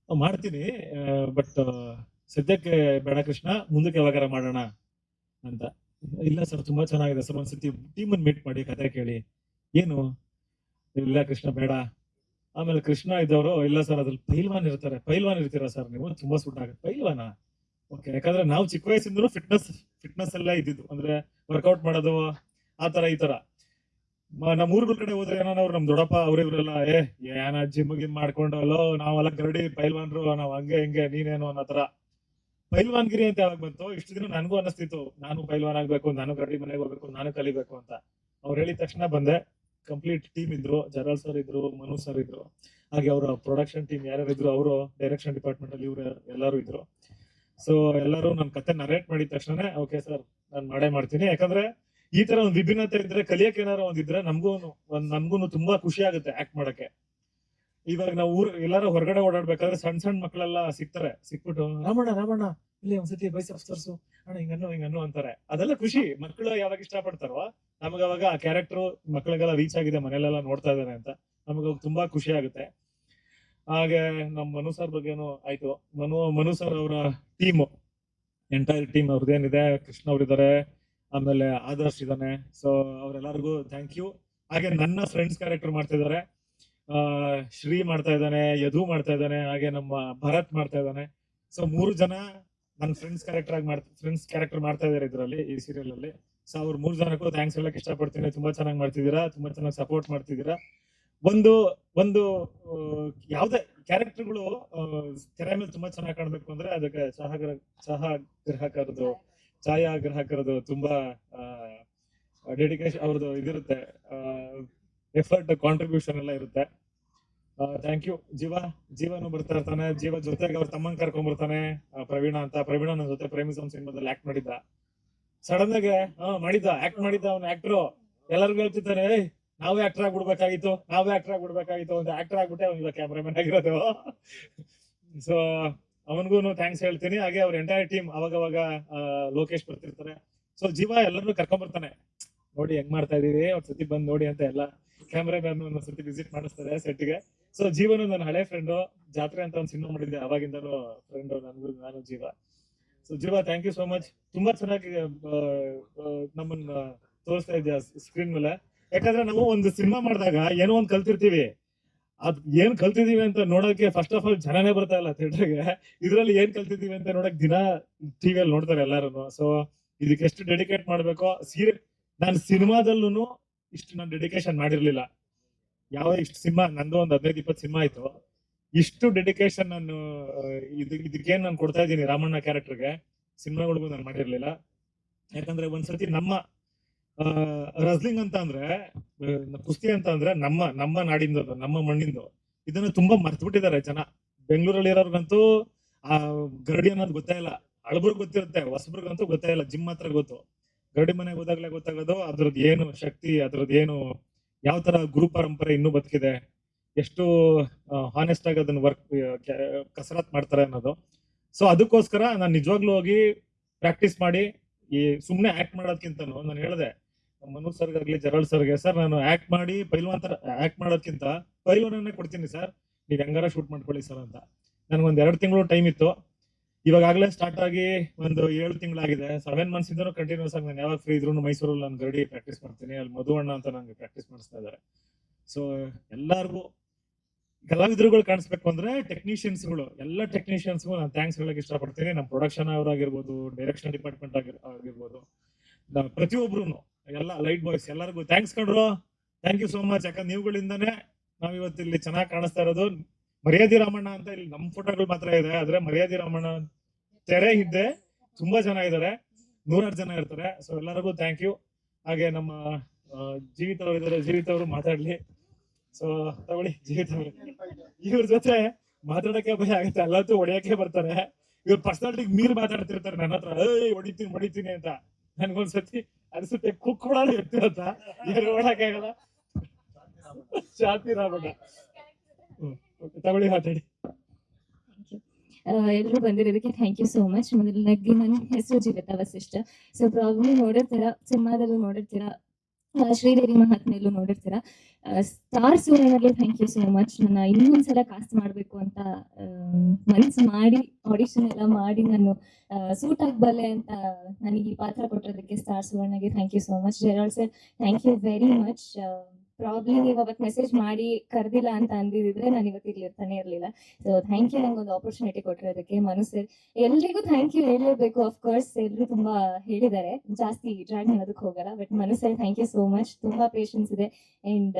ಮಾಡ್ತೀನಿ, ಬಟ್ ಸದ್ಯಕ್ಕೆ ಬೇಡ ಕೃಷ್ಣ, ಮುಂದಕ್ಕೆ ಯಾವಾಗಾರ ಮಾಡೋಣ ಅಂತ. ಇಲ್ಲ ಸರ್ ತುಂಬಾ ಚೆನ್ನಾಗಿದೆ ಸರ್, ಒಂದ್ಸತಿ ಟೀಮ್ ಅನ್ನು ಮೀಟ್ ಮಾಡಿ ಕತೆ ಕೇಳಿ. ಏನು? ಇಲ್ಲ ಕೃಷ್ಣ ಬೇಡ. ಆಮೇಲೆ ಕೃಷ್ಣ ಇದ್ದವರು, ಇಲ್ಲ ಸರ್ ಅದ್ರಲ್ಲಿ ಪೈಲ್ವಾನ್ ಇರ್ತಾರೆ, ಪೈಲ್ವಾನ್ ಇರ್ತೀರಾ ಸರ್ ನೀವು, ತುಂಬಾ ಸೂಟ್ ಆಗುತ್ತೆ. ಪೈಲ್ವಾನ? ಓಕೆ, ಯಾಕಂದ್ರೆ ನಾವು ಚಿಕ್ಕ ವಯಸ್ಸಿಂದಲೂ ಫಿಟ್ನೆಸ್ ಎಲ್ಲ ಇದ್ದಿದ್ದು, ಅಂದ್ರೆ ವರ್ಕೌಟ್ ಮಾಡೋದು ಆ ತರ ಈ ತರ. ನಮ್ಮ ಊರುಗಳ ಕಡೆ ಹೋದ್ರೆ ಏನೋ ನಮ್ ದೊಡ್ಡಪ್ಪ ಇವರೆಲ್ಲ ಏನ ಜಿಮ್ ಗಿಮ್ ಮಾಡ್ಕೊಂಡಲ್ಲೋ, ನಾವೆಲ್ಲ ಗರಡಿ ಪೈಲ್ವಾನ್ರು, ನಾವ್ ಹಂಗೆ ಹಿಂಗೆ, ನೀನೇನು ಅನ್ನೋ ತರ. ಪೈಲ್ವಾನ್ಗಿರಿ ಅಂತ ಯಾವಾಗ ಬಂತು? ಇಷ್ಟು ದಿನ ನನಗೂ ಅನಿಸ್ತಿತ್ತು, ನಾನು ಪೈಲ್ವಾನ್ ಆಗ್ಬೇಕು, ನಾನು ಗರಡಿ ಮನೆಗೆ ಹೋಗ್ಬೇಕು, ನಾನು ಕಲಿಬೇಕು ಅಂತ. ಅವ್ರು ಹೇಳಿದ ತಕ್ಷಣ ಬಂದೆ. ಕಂಪ್ಲೀಟ್ ಟೀಮ್ ಇದ್ರು, ಜರಾಲ್ ಸರ್ ಇದ್ರು, ಮನು ಸರ್ ಇದ್ರು, ಹಾಗೆ ಅವರ ಪ್ರೊಡಕ್ಷನ್ ಟೀಮ್ ಯಾರ್ಯಾರು ಇದ್ರು, ಅವರು ಡೈರೆಕ್ಷನ್ ಡಿಪಾರ್ಟ್ಮೆಂಟ್ ಅಲ್ಲಿ ಇವ್ರು ಎಲ್ಲರೂ ಇದ್ರು. ಸೊ ಎಲ್ಲರೂ ನನ್ ಕತೆ ನರೇಟ್ ಮಾಡಿದ ತಕ್ಷಣ ಓಕೆ ಸರ್ ನಾನು ಮಾಡೇ ಮಾಡ್ತೀನಿ. ಯಾಕಂದ್ರೆ ಈ ತರ ಒಂದು ವಿಭಿನ್ನತೆ ಇದ್ರೆ, ಕಲಿಯಕ್ಕೆ ಏನಾರ ಒಂದಿದ್ರೆ ನಮ್ಗೂ ತುಂಬಾ ಖುಷಿ ಆಗುತ್ತೆ ಆಕ್ಟ್ ಮಾಡಕ್ಕೆ. ಇವಾಗ ನಾವು ಎಲ್ಲಾರು ಹೊರಗಡೆ ಓಡಾಡ್ಬೇಕಾದ್ರೆ ಸಣ್ಣ ಮಕ್ಕಳೆಲ್ಲ ಸಿಗ್ತಾರೆ, ಸಿಕ್ಬಿಟ್ಟು ರಾಮಣ್ಣ ಇಲ್ಲಿ ಒಂದ್ಸತಿ ಬೈಸೆಪ್ಸ್ ತೋರ್ಸು ಅಣ್ಣ, ಹಿಂಗನ್ನು ಅಂತಾರೆ. ಅದೆಲ್ಲ ಖುಷಿ. ಮಕ್ಕಳು ಯಾವಾಗ ಇಷ್ಟಪಡ್ತಾರೋ ನಮಗ ಅವಾಗ ಆ ಕ್ಯಾರೆಕ್ಟರ್ ಮಕ್ಕಳಿಗೆಲ್ಲ ರೀಚ್ ಆಗಿದೆ, ಮನೇಲೆಲ್ಲ ನೋಡ್ತಾ ಇದಾರೆ ಅಂತ ನಮಗ ತುಂಬಾ ಖುಷಿ ಆಗುತ್ತೆ. ಹಾಗೆ ನಮ್ಮ ಮನು ಸರ್ ಬಗ್ಗೆನು ಆಯ್ತು. ಮನು ಸರ್ ಅವರ ಟೀಮ್, ಎಂಟೈರ್ ಟೀಮ್ ಅವ್ರದ್ದೇನಿದೆ, ಕೃಷ್ಣ ಅವ್ರಿದ್ದಾರೆ, ಆಮೇಲೆ ಆದರ್ಶ್ ಇದ್ದಾನೆ. ಸೊ ಅವ್ರೆಲ್ಲರಿಗೂ ಥ್ಯಾಂಕ್ ಯು. ಹಾಗೆ ನನ್ನ ಫ್ರೆಂಡ್ಸ್ ಕ್ಯಾರೆಕ್ಟರ್ ಮಾಡ್ತಿದ್ದಾರೆ, ಶ್ರೀ ಮಾಡ್ತಾ ಇದ್ದಾನೆ, ಯದು ಮಾಡ್ತಾ ಇದ್ದಾನೆ, ಹಾಗೆ ನಮ್ಮ ಭರತ್ ಮಾಡ್ತಾ ಇದ್ದಾನೆ. ಸೊ 3 ಜನ ನನ್ನ ಫ್ರೆಂಡ್ಸ್ ಕ್ಯಾರೆಕ್ಟರ್ ಮಾಡ್ತಾ ಇದಾರೆ ಇದರಲ್ಲಿ, ಈ ಸೀರಿಯಲ್ ಅಲ್ಲಿ. ಸೊ ಅವ್ರ 3 ಜನಕ್ಕೂ ಥ್ಯಾಂಕ್ಸ್ ಹೇಳಕ್ ಇಷ್ಟಪಡ್ತೀನಿ. ತುಂಬಾ ಚೆನ್ನಾಗಿ ಮಾಡ್ತಿದ್ದೀರಾ, ತುಂಬಾ ಚೆನ್ನಾಗಿ ಸಪೋರ್ಟ್ ಮಾಡ್ತಿದ್ದೀರಾ. ಒಂದು ಯಾವ್ದೇ ಕ್ಯಾರೆಕ್ಟರ್ಗಳು ತೆರೆ ಮೇಲೆ ತುಂಬಾ ಚೆನ್ನಾಗಿ ಕಾಣ್ಬೇಕು ಅಂದ್ರೆ ಅದಕ್ಕೆ ಛಾಯಾಗ್ರಾಹಕರದು ತುಂಬಾ ಡೆಡಿಕೇಶನ್, ಅವ್ರದ್ದು ಇದಿರುತ್ತೆ, ಎಫರ್ಟ್, ಕಾಂಟ್ರಿಬ್ಯೂಷನ್ ಎಲ್ಲ ಇರುತ್ತೆ. Thank you. ಜೀವನು ಬರ್ತಾ ಇರ್ತಾನೆ, ಜೀವ ಜೊತೆಗೆ ಅವ್ರ ತಮ್ಮನ್ ಕರ್ಕೊಂಡ್ ಬರ್ತಾನೆ, ಪ್ರವೀಣ ನನ್ನ ಜೊತೆ ಪ್ರೇಮಿಸಂ ಸಿನಿಮಾದಲ್ಲಿ ಆಕ್ಟ್ ಮಾಡಿದ್ದ. ಸಡನ್ ಆಗಿ ಆಕ್ಟ್ ಮಾಡಿದ್ದ ಅವ್ನ ಆಕ್ಟರ್. ಎಲ್ಲರಿಗೂ ಹೇಳ್ತಿದ್ದಾನೆ, ನಾವೇ ಆಕ್ಟರ್ ಆಗ್ಬಿಡ್ಬೇಕಾಗಿತ್ತು ಅಂತ. ಆಕ್ಟರ್ ಆಗ್ಬಿಟ್ಟೆ ಅವ್ನಿಗೆ ಕ್ಯಾಮ್ರಾಮನ್ ಆಗಿರೋದು. ಸೊ ಅವನಿಗೂ ಥ್ಯಾಂಕ್ಸ್ ಹೇಳ್ತೀನಿ. ಹಾಗೆ ಅವ್ರ ಎಂಟೈರ್ ಟೀಮ್ ಅವಾಗ ಲೋಕೇಶ್ ಬರ್ತಿರ್ತಾರೆ. ಸೊ ಜೀವ ಎಲ್ಲರನ್ನೂ ಕರ್ಕೊಂಡ್ ಬರ್ತಾನೆ, ನೋಡಿ ಹೆಂಗ್ ಮಾಡ್ತಾ ಇದೀವಿ, ಒಂದ್ ಸತಿ ಬಂದ್ ನೋಡಿ ಅಂತ. ಎಲ್ಲ ಕ್ಯಾಮ್ರಾಮನ್ ಒಂದ್ಸತಿ ವಿಸಿಟ್ ಮಾಡಿಸ್ತಾರೆ ಸೆಟ್ಗೆ. ಸೊ ಜೀವನು ನನ್ನ ಹಳೆ ಫ್ರೆಂಡು, ಜಾತ್ರೆ ಅಂತ ಒಂದು ಸಿನಿಮಾ ಮಾಡಿದ್ದೆ, ಅವಾಗಿಂದಲೂ ಫ್ರೆಂಡು ನಾನು ಜೀವ. ಸೊ ಜೀವ ಥ್ಯಾಂಕ್ ಯು ಸೋ ಮಚ್. ತುಂಬಾ ಚೆನ್ನಾಗಿ ನಮ್ಮನ್ನ ತೋರಿಸ್ತಾ ಇದ್ಯಾ ಸ್ಕ್ರೀನ್ ಮೇಲೆ. ಯಾಕಂದ್ರೆ ನಾವು ಒಂದು ಸಿನಿಮಾ ಮಾಡಿದಾಗ ಏನೋ ಒಂದ್ ಕಲ್ತಿರ್ತೀವಿ, ಅದ್ ಏನ್ ಕಲ್ತಿದೀವಿ ಅಂತ ನೋಡಕ್ಕೆ ಫಸ್ಟ್ ಆಫ್ ಆಲ್ ಜನನೇ ಬರ್ತಾ ಇಲ್ಲ ಥಿಯೇಟರ್ಗೆ. ಇದ್ರಲ್ಲಿ ಏನ್ ಕಲ್ತಿದೀವಿ ಅಂತ ನೋಡಕ್ ದಿನ ಟಿವಿಯಲ್ಲಿ ನೋಡ್ತಾರೆ ಎಲ್ಲಾರು. ಸೊ ಇದಕ್ಕೆ ಎಷ್ಟು ಡೆಡಿಕೇಟ್ ಮಾಡ್ಬೇಕೋ. ನಾನು ಸಿನಿಮಾದಲ್ಲೂ ಇಷ್ಟು ನಾನು ಡೆಡಿಕೇಶನ್ ಮಾಡಿರ್ಲಿಲ್ಲ. ಇಷ್ಟು ಸಿನಿಮಾ ನಂದು ಒಂದು 15-20 ಸಿನಿಮಾ ಆಯ್ತು. ಇಷ್ಟು ಡೆಡಿಕೇಶನ್ ನಾನು ಇದಕ್ಕೇನ್ ನಾನು ಕೊಡ್ತಾ ಇದ್ದೀನಿ ರಾಮಣ್ಣ ಕ್ಯಾರೆಕ್ಟರ್ಗೆ, ಸಿನಿಮಾಗಳಿಗೂ ನಾನು ಮಾಡಿರ್ಲಿಲ್ಲ. ಯಾಕಂದ್ರೆ ಒಂದ್ಸತಿ ನಮ್ಮ ರಸ್ಲಿಂಗ್ ಅಂತ ಅಂದ್ರೆ, ಕುಸ್ತಿ ಅಂತ ಅಂದ್ರೆ ನಮ್ಮ ನಾಡಿಂದು, ನಮ್ಮ ಮಣ್ಣಿಂದು. ಇದನ್ನ ತುಂಬಾ ಮರ್ತು ಬಿಟ್ಟಿದ್ದಾರೆ ಜನ. ಬೆಂಗಳೂರಲ್ಲಿ ಇರೋರ್ಗಂತೂ ಆ ಗರಡಿ ಅನ್ನೋದು ಗೊತ್ತೇ ಇಲ್ಲ. ಹಳಬ್ರಿಗೆ ಗೊತ್ತಿರುತ್ತೆ, ಹೊಸಬ್ರಿಗಂತೂ ಗೊತ್ತೇ ಇಲ್ಲ. ಜಿಮ್ ಮಾತ್ರ ಗೊತ್ತು. ಗರಡಿ ಮನೆಗೆ ಹೋದಾಗ್ಲೇ ಗೊತ್ತಾಗೋದು ಅದ್ರದ್ದು ಏನು ಶಕ್ತಿ, ಅದ್ರದ್ದು ಏನು, ಯಾವ ತರ ಗುರು ಪರಂಪರೆ ಇನ್ನೂ ಬದುಕಿದೆ, ಎಷ್ಟು ಹಾನೆಸ್ಟ್ ಆಗಿ ಅದನ್ನ ಕಸರತ್ ಮಾಡ್ತಾರೆ ಅನ್ನೋದು. ಸೊ ಅದಕ್ಕೋಸ್ಕರ ನಾನು ನಿಜವಾಗ್ಲೂ ಹೋಗಿ ಪ್ರಾಕ್ಟೀಸ್ ಮಾಡಿ, ಈ ಸುಮ್ನೆ ಆಕ್ಟ್ ಮಾಡೋದ್ಕಿಂತನೂ ನಾನು ಹೇಳಿದೆ ಮನು ಸರ್ಗಾಗ್ಲಿ ಜರಾಳ್ ಸರ್ಗೆ, ಸರ್ ನಾನು ಆಕ್ಟ್ ಮಾಡಿ ಪೈಲ್ವಾನ್ ತರ ಆಕ್ಟ್ ಮಾಡೋದ್ಕಿಂತ ಪೈಲ್ವಾನನ್ನೇ ಕೊಡ್ತೀನಿ ಸರ್, ನೀವು ಹೆಂಗಾರ ಶೂಟ್ ಮಾಡ್ಕೊಳ್ಳಿ ಸರ್ ಅಂತ. ನನಗೊಂದು 2 ತಿಂಗಳು ಟೈಮ್ ಇತ್ತು. ಇವಾಗಲೇ ಸ್ಟಾರ್ಟ್ ಆಗಿ ಒಂದು 7 ತಿಂಗಳಾಗಿದೆ. 7 ಮಂತ್ಸ್ ಇಂದನೂ ಕಂಟಿನ್ಯೂಸ್ ಆಗಿ ನಾನು ಯಾವಾಗ ಫ್ರೀ ಇದ್ರು ಮೈಸೂರಲ್ಲಿ ನಾನು ಗರಡಿ ಪ್ರಾಕ್ಟೀಸ್ ಮಾಡ್ತೀನಿ. ಅಲ್ಲಿ ಮಧುವಣ್ಣ ಅಂತ ನಂಗೆ ಪ್ರಾಕ್ಟೀಸ್ ಮಾಡಿಸ್ತಾ ಇದ್ದಾರೆ. ಸೊ ಎಲ್ಲರಿಗೂ ಕಲಾವಿದರುಗಳು ಕಾಣಿಸ್ಬೇಕು ಅಂದ್ರೆ ಟೆಕ್ನಿಷಿಯನ್ಸ್ಗಳು, ಎಲ್ಲ ಟೆಕ್ನಿಷಿಯನ್ಸ್ಗೂ ನಾನು ಥ್ಯಾಂಕ್ಸ್ ಹೇಳಕ್ ಇಷ್ಟಪಡ್ತೀನಿ. ನಮ್ಮ ಪ್ರೊಡಕ್ಷನ್ ಅವರಾಗಿರ್ಬೋದು, ಡೈರೆಕ್ಷನ್ ಡಿಪಾರ್ಟ್ಮೆಂಟ್ ಆಗಿರ್ಬೋದು, ಪ್ರತಿಯೊಬ್ರು ಎಲ್ಲ ಲೈಟ್ ಬಾಯ್ಸ್ ಎಲ್ಲರಿಗೂ ಥ್ಯಾಂಕ್ಸ್ ಕಣ್ರು. Thank you so much. ಯಾಕಂದ್ರೆ ನೀವುಗಳಿಂದಾನೇ ನಾವ್ ಇವತ್ತು ಇಲ್ಲಿ ಚೆನ್ನಾಗಿ ಕಾಣಿಸ್ತಾ ಇರೋದು. ಮರ್ಯಾದಿ ರಾಮಣ್ಣ ಅಂತ ಇಲ್ಲಿ ನಮ್ಮ ಫೋಟೋಗಳು ಮಾತ್ರ ಇದೆ, ಆದ್ರೆ ಮರ್ಯಾದಿ ರಾಮಣ್ಣ ತೆರೆ ಹಿಂದೆ ತುಂಬಾ ಜನ ಇದ್ದಾರೆ, 100 ಜನ ಇರ್ತಾರೆ. ಸೊ ಎಲ್ಲರಿಗೂ ಥ್ಯಾಂಕ್ ಯು. ಹಾಗೆ ನಮ್ಮ ಜೀವಿತ ಅವರು ಇದ್ದಾರೆ, ಜೀವಿತ ಅವರು ಮಾತಾಡ್ಲಿ. ಸೊ ತಗೊಳ್ಳಿ ಜೀವಿತ ಅವರು. ಇವ್ರ ಜೊತೆ ಮಾತಾಡಕ್ಕೆ ಭಯ ಆಗುತ್ತೆ, ಎಲ್ಲತ್ತೂ ಹೊಡೆಯಕ್ಕೆ ಬರ್ತಾರೆ. ಇವ್ರ ಪರ್ಸನಾಲಿಟಿಗೆ ಮೀರ್ ಮಾತಾಡ್ತಿರ್ತಾರೆ ನನ್ನ ಹತ್ರ, ಹೊಡಿತೀನಿ ಅಂತ. ನನ್ಗೊಂದ್ಸತಿ ಅನ್ಸುತ್ತೆ ಕುಕ್ಕೊಡೋದು ಇರ್ತಿರತ್ತ, ಯಾರು ಓಡಕ್ಕೆ ಆಗಲ್ಲ. ಶಾಂತಿ ರಾಮಣ್ಣ ತಗೊಳ್ಳಿ ಮಾತಾಡಿ. ಎಲ್ಲರೂ ಬಂದಿರೋದಕ್ಕೆ ಥ್ಯಾಂಕ್ ಯು ಸೋ ಮಚ್. ಮೊದಲನಾಗಿ ನನ್ನ ಹೆಸರು ಜೀವಿತ ವಸಿಷ್ಠ. ಸೊ ಪ್ರಾಬ್ಲಿ ನೋಡಿರ್ತೀರ, ಸಿನಿಮಾದಲ್ಲೂ ನೋಡಿರ್ತೀರ, ಶ್ರೀದೇವಿ ಮಹಾತ್ಮೆಯಲ್ಲೂ ನೋಡಿರ್ತೀರ. ಸ್ಟಾರ್ ಸೂರ್ಯನಿಗೆ ಥ್ಯಾಂಕ್ ಯು ಸೋ ಮಚ್. ನನ್ನ ಇನ್ನೊಂದ್ಸಲ ಕಾಸ್ಟ್ ಮಾಡಬೇಕು ಅಂತ ಮನ್ಸು ಮಾಡಿ ಆಡಿಷನ್ ಎಲ್ಲ ಮಾಡಿ ನಾನು ಸೂಟ್ ಆಗಬಲ್ಲೆ ಅಂತ ನನಗೆ ಈ ಪಾತ್ರ ಕೊಟ್ಟಿರೋದಕ್ಕೆ ಸ್ಟಾರ್ ಸುವರ್ಣಗೆ thank you so much. Gerald sir thank you very much. Probably ನೀವು ಅವತ್ತು ಮೆಸೇಜ್ ಮಾಡಿ ಕರೆದಿಲ್ಲ ಅಂತ ಅಂದಿದ್ರೆ ನಾನು ಇವತ್ತು ಇಲ್ಲಿ ಇರ್ತಾನೆ ಇರಲಿಲ್ಲ. ಸೊ ಥ್ಯಾಂಕ್ ಯು ನಂಗೊಂದು ಆಪರ್ಚುನಿಟಿ ಕೊಟ್ಟಿರೋದಕ್ಕೆ. ಮನು ಸರ್ ಎಲ್ರಿಗೂ ಥ್ಯಾಂಕ್ ಯು ಹೇಳಲೇಬೇಕು. ಅಫ್ಕೋರ್ಸ್ ಎಲ್ಲರೂ ತುಂಬಾ ಹೇಳಿದ್ದಾರೆ, ಜಾಸ್ತಿ ಡ್ರ್ಯಾಗ್ ಮಾಡೋದಕ್ಕೆ ಹೋಗಲ್ಲ. But Manu sir thank you so much. ತುಂಬಾ ಪೇಷನ್ಸ್ ಇದೆ ಅಂಡ್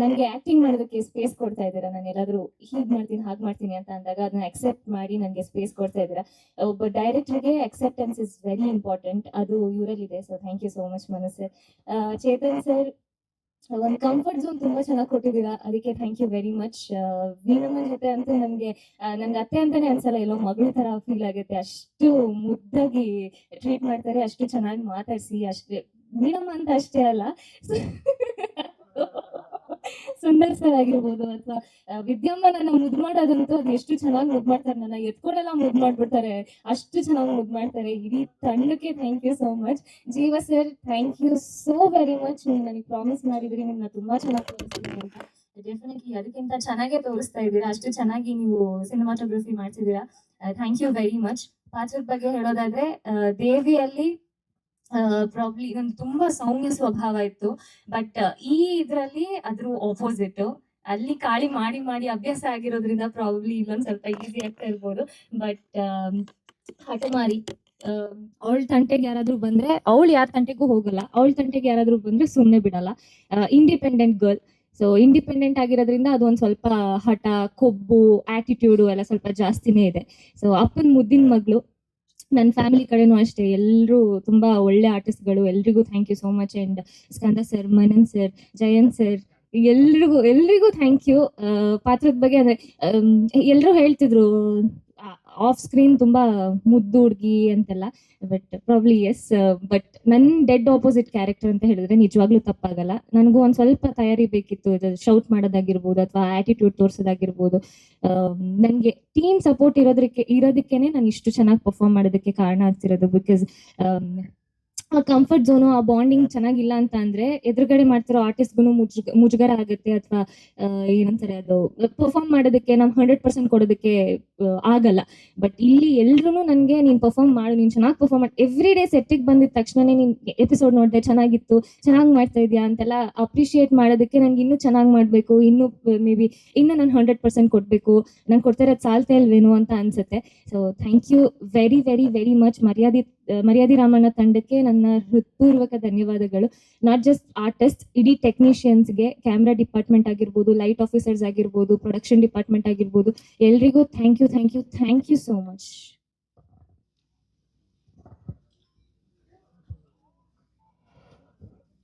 ನನಗೆ ಆಕ್ಟಿಂಗ್ ಮಾಡೋದಕ್ಕೆ ಸ್ಪೇಸ್ ಕೊಡ್ತಾ ಇದ್ದೀರಾ. ನಾನು ಎಲ್ಲಾದ್ರೂ ಹೀಗ್ ಮಾಡ್ತೀನಿ ಹಾಗೆ ಮಾಡ್ತೀನಿ ಅಂತ ಅಂದಾಗ ಅದನ್ನ ಅಕ್ಸೆಪ್ಟ್ ಮಾಡಿ ನನಗೆ ಸ್ಪೇಸ್ ಕೊಡ್ತಾ ಇದ್ದೀರಾ. ಒಬ್ಬ ಡೈರೆಕ್ಟರ್ಗೆ ಅಕ್ಸೆಪ್ಟೆನ್ಸ್ ಇಸ್ ವೆರಿ ಇಂಪಾರ್ಟೆಂಟ್, ಅದು ಇವರಲ್ಲಿದೆ. So thank you so much Manu sir. Chetan sir ಒಂದು ಕಂಫರ್ಟ್ ಝೋನ್ ತುಂಬಾ ಚೆನ್ನಾಗಿ ಕೊಟ್ಟಿದ್ದೀರಾ, ಅದಕ್ಕೆ ಥ್ಯಾಂಕ್ ಯು ವೆರಿ ಮಚ್. ವೀಣಮ್ಮನ ಜೊತೆ ಅಂತೂ ನನ್ಗೆ ಅತ್ತೆ ಅಂತಾನೆ ಅನ್ಸಲ್ಲ, ಎಲ್ಲೋ ಮಗಳ ತರ ಫೀಲ್ ಆಗುತ್ತೆ. ಅಷ್ಟು ಮುದ್ದಾಗಿ ಟ್ರೀಟ್ ಮಾಡ್ತಾರೆ, ಅಷ್ಟು ಚೆನ್ನಾಗಿ ಮಾತಾಡ್ಸಿ, ಅಷ್ಟೇ ವೀಣಮ್ಮ ಅಂತ ಅಷ್ಟೇ ಅಲ್ಲ, ಸುಂದರ್ ಸರ್ ಆಗಿರ್ಬೋದು ಅಥವಾ ವಿದ್ಯಮ್ಮ ನನ್ನ ಮುದ್ದು ಮಾಡೋದಂತೂ ಅದು ಎಷ್ಟು ಚೆನ್ನಾಗಿ ಮುದ್ದು ಮಾಡ್ತಾರೆ. ನನ್ನ ಎತ್ಕೊಂಡೆಲ್ಲ ಮುದ್ದು ಮಾಡ್ಬಿಡ್ತಾರೆ, ಅಷ್ಟು ಚೆನ್ನಾಗಿ ಮುದ್ದು ಮಾಡ್ತಾರೆ. ಇಡೀ ತಂಡಕ್ಕೆ thank you so much. Jeeva sir thank you so very much. ನೀವು ನನಗೆ ಪ್ರಾಮಿಸ್ ಮಾಡಿದ್ರಿ ನಿಮ್ಮನ್ನ ತುಂಬಾ ಚೆನ್ನಾಗಿ ತೋರಿಸ್ತೀನಿ ಅಂತ. ಡೆಫಿನೆಟ್ಲಿ ಅದಕ್ಕಿಂತ ಚೆನ್ನಾಗೇ ತೋರಿಸ್ತಾ ಇದ್ದೀರಾ, ಅಷ್ಟು ಚೆನ್ನಾಗಿ ನೀವು ಸಿನಿಮಾಟೋಗ್ರಫಿ ಮಾಡ್ತಿದ್ದೀರಾ. Thank you very much. ಪಾತ್ರದ ಬಗ್ಗೆ ಹೇಳೋದಾದ್ರೆ ದೇವಿಯಲ್ಲಿ ಪ್ರಾಬ್ಲಿ ನಂಗೆ ತುಂಬಾ ಸೌಮ್ಯ ಸ್ವಭಾವ ಇತ್ತು, ಬಟ್ ಈ ಇದ್ರಲ್ಲಿ ಅದ್ರ ಆಪೋಸಿಟ್. ಅಲ್ಲಿ ಕಾಳಿ ಮಾಡಿ ಮಾಡಿ ಅಭ್ಯಾಸ ಆಗಿರೋದ್ರಿಂದ ಪ್ರಾಬ್ಲಿ ಇಲ್ಲೊಂದ್ ಸ್ವಲ್ಪ ಈಸಿ ಆಗ್ತಾ ಇರ್ಬೋದು. ಬಟ್ ಹಠಮಾರಿ, ಅವಳ ತಂಟೆಗೆ ಯಾರಾದ್ರೂ ಬಂದ್ರೆ ಅವಳು ಯಾರ ತಂಟೆಗೂ ಹೋಗಲ್ಲ, ಅವಳ ತಂಟೆಗೆ ಯಾರಾದ್ರೂ ಬಂದ್ರೆ ಸುಮ್ಮನೆ ಬಿಡಲ್ಲ. Independent girl. ಸೊ ಇಂಡಿಪೆಂಡೆಂಟ್ ಆಗಿರೋದ್ರಿಂದ ಅದು ಒಂದ್ ಸ್ವಲ್ಪ ಹಠ, ಕೊಬ್ಬು, ಆಟಿಟ್ಯೂಡು ಎಲ್ಲ ಸ್ವಲ್ಪ ಜಾಸ್ತಿನೇ ಇದೆ. ಸೊ ಅಪ್ಪನ ಮುದ್ದಿನ ಮಗಳು. ನನ್ನ ಫ್ಯಾಮಿಲಿ ಕಡೆನೂ ಅಷ್ಟೇ ಎಲ್ಲರೂ ತುಂಬಾ ಒಳ್ಳೆ ಆರ್ಟಿಸ್ಟ್ಗಳು. ಎಲ್ರಿಗೂ thank you so much. And Skanda sir, Manan sir, Jayanth sir, ಎಲ್ರಿಗೂ ಥ್ಯಾಂಕ್ ಯು. ಪಾತ್ರದ ಬಗ್ಗೆ ಅಂದ್ರೆ ಎಲ್ಲರೂ ಹೇಳ್ತಿದ್ರು ಆಫ್ ಸ್ಕ್ರೀನ್ ತುಂಬಾ ಮುದ್ದು ಹುಡುಗಿ ಅಂತೆಲ್ಲ, ಬಟ್ ಪ್ರಾಬ್ಲಿ ಎಸ್. ಬಟ್ ನನ್ ಡೆಡ್ ಆಪೋಸಿಟ್ ಕ್ಯಾರೆಕ್ಟರ್ ಅಂತ ಹೇಳಿದ್ರೆ ನಿಜವಾಗ್ಲೂ ತಪ್ಪಾಗಲ್ಲ. ನನಗೂ ಒಂದ್ ಸ್ವಲ್ಪ ತಯಾರಿ ಬೇಕಿತ್ತು, ಶೌಟ್ ಮಾಡೋದಾಗಿರ್ಬೋದು ಅಥವಾ ಆಟಿಟ್ಯೂಡ್ ತೋರ್ಸೋದಾಗಿರ್ಬೋದು. ನನ್ಗೆ ಟೀಮ್ ಸಪೋರ್ಟ್ ಇರೋದಕ್ಕೇನೆ ನಾನು ಇಷ್ಟು ಚೆನ್ನಾಗಿ ಪರ್ಫಾರ್ಮ್ ಮಾಡೋದಕ್ಕೆ ಕಾರಣ ಆಗ್ತಿರೋದು. ಬಿಕಾಸ್ ಆ ಕಂಫರ್ಟ್ ಝೋನು, ಆ ಬಾಂಡಿಂಗ್ ಚೆನ್ನಾಗಿಲ್ಲ ಅಂತ ಅಂದ್ರೆ ಎದುರುಗಡೆ ಮಾಡ್ತಿರೋ ಆರ್ಟಿಸ್ಟ್ಗೂ ಮುಜುಗರ ಆಗುತ್ತೆ, ಅಥವಾ ಏನಂತಾರೆ ಅದು ಪರ್ಫಾರ್ಮ್ ಮಾಡೋದಕ್ಕೆ ನಾವು 100% ಕೊಡೋದಕ್ಕೆ ಆಗಲ್ಲ. ಬಟ್ ಇಲ್ಲಿ ಎಲ್ರು ನನ್ಗೆ ನೀನ್ ಪರ್ಫಾರ್ಮ್ ಮಾಡು, ನೀನ್ ಚೆನ್ನಾಗಿ ಪರ್ಫಾರ್ಮ್ ಮಾಡಿ, ಎವ್ರಿ ಡೇ ಸೆಟ್ಟಿಗೆ ಬಂದಿದ ತಕ್ಷಣನೇ ನೀನ್ ಎಪಿಸೋಡ್ ನೋಡಿದೆ ಚೆನ್ನಾಗಿತ್ತು, ಚೆನ್ನಾಗಿ ಮಾಡ್ತಾ ಇದೆಯಾ ಅಂತೆಲ್ಲ ಅಪ್ರಿಶಿಯೇಟ್ ಮಾಡೋದಕ್ಕೆ ನನ್ಗೆ ಇನ್ನೂ ಚೆನ್ನಾಗಿ ಮಾಡ್ಬೇಕು, ಇನ್ನೂ ಮೇ ಬಿ ಇನ್ನೂ ನಾನು 100% ಕೊಡ್ಬೇಕು, ನಾನು ಕೊಡ್ತಾ ಇರೋದು ಸಾಲ್ತಾ ಇಲ್ವೇನು ಅಂತ ಅನ್ಸುತ್ತೆ. So thank you very very very much. Maryadi Ramanna ತಂಡಕ್ಕೆ ನನ್ನ ಹೃತ್ಪೂರ್ವಕ ಧನ್ಯವಾದಗಳು. ನಾಟ್ ಜಸ್ಟ್ ಆರ್ಟಿಸ್ಟ್, ಇಡೀ ಟೆಕ್ನಿಷಿಯನ್ಸ್ಗೆ, ಕ್ಯಾಮ್ರಾ ಡಿಪಾರ್ಟ್ಮೆಂಟ್ ಆಗಿರ್ಬೋದು, ಲೈಟ್ ಆಫೀಸರ್ಸ್ ಆಗಿರ್ಬೋದು, ಪ್ರೊಡಕ್ಷನ್ ಡಿಪಾರ್ಟ್ಮೆಂಟ್ ಆಗಿರ್ಬೋದು, ಎಲ್ರಿಗೂ thank you thank you thank you so much.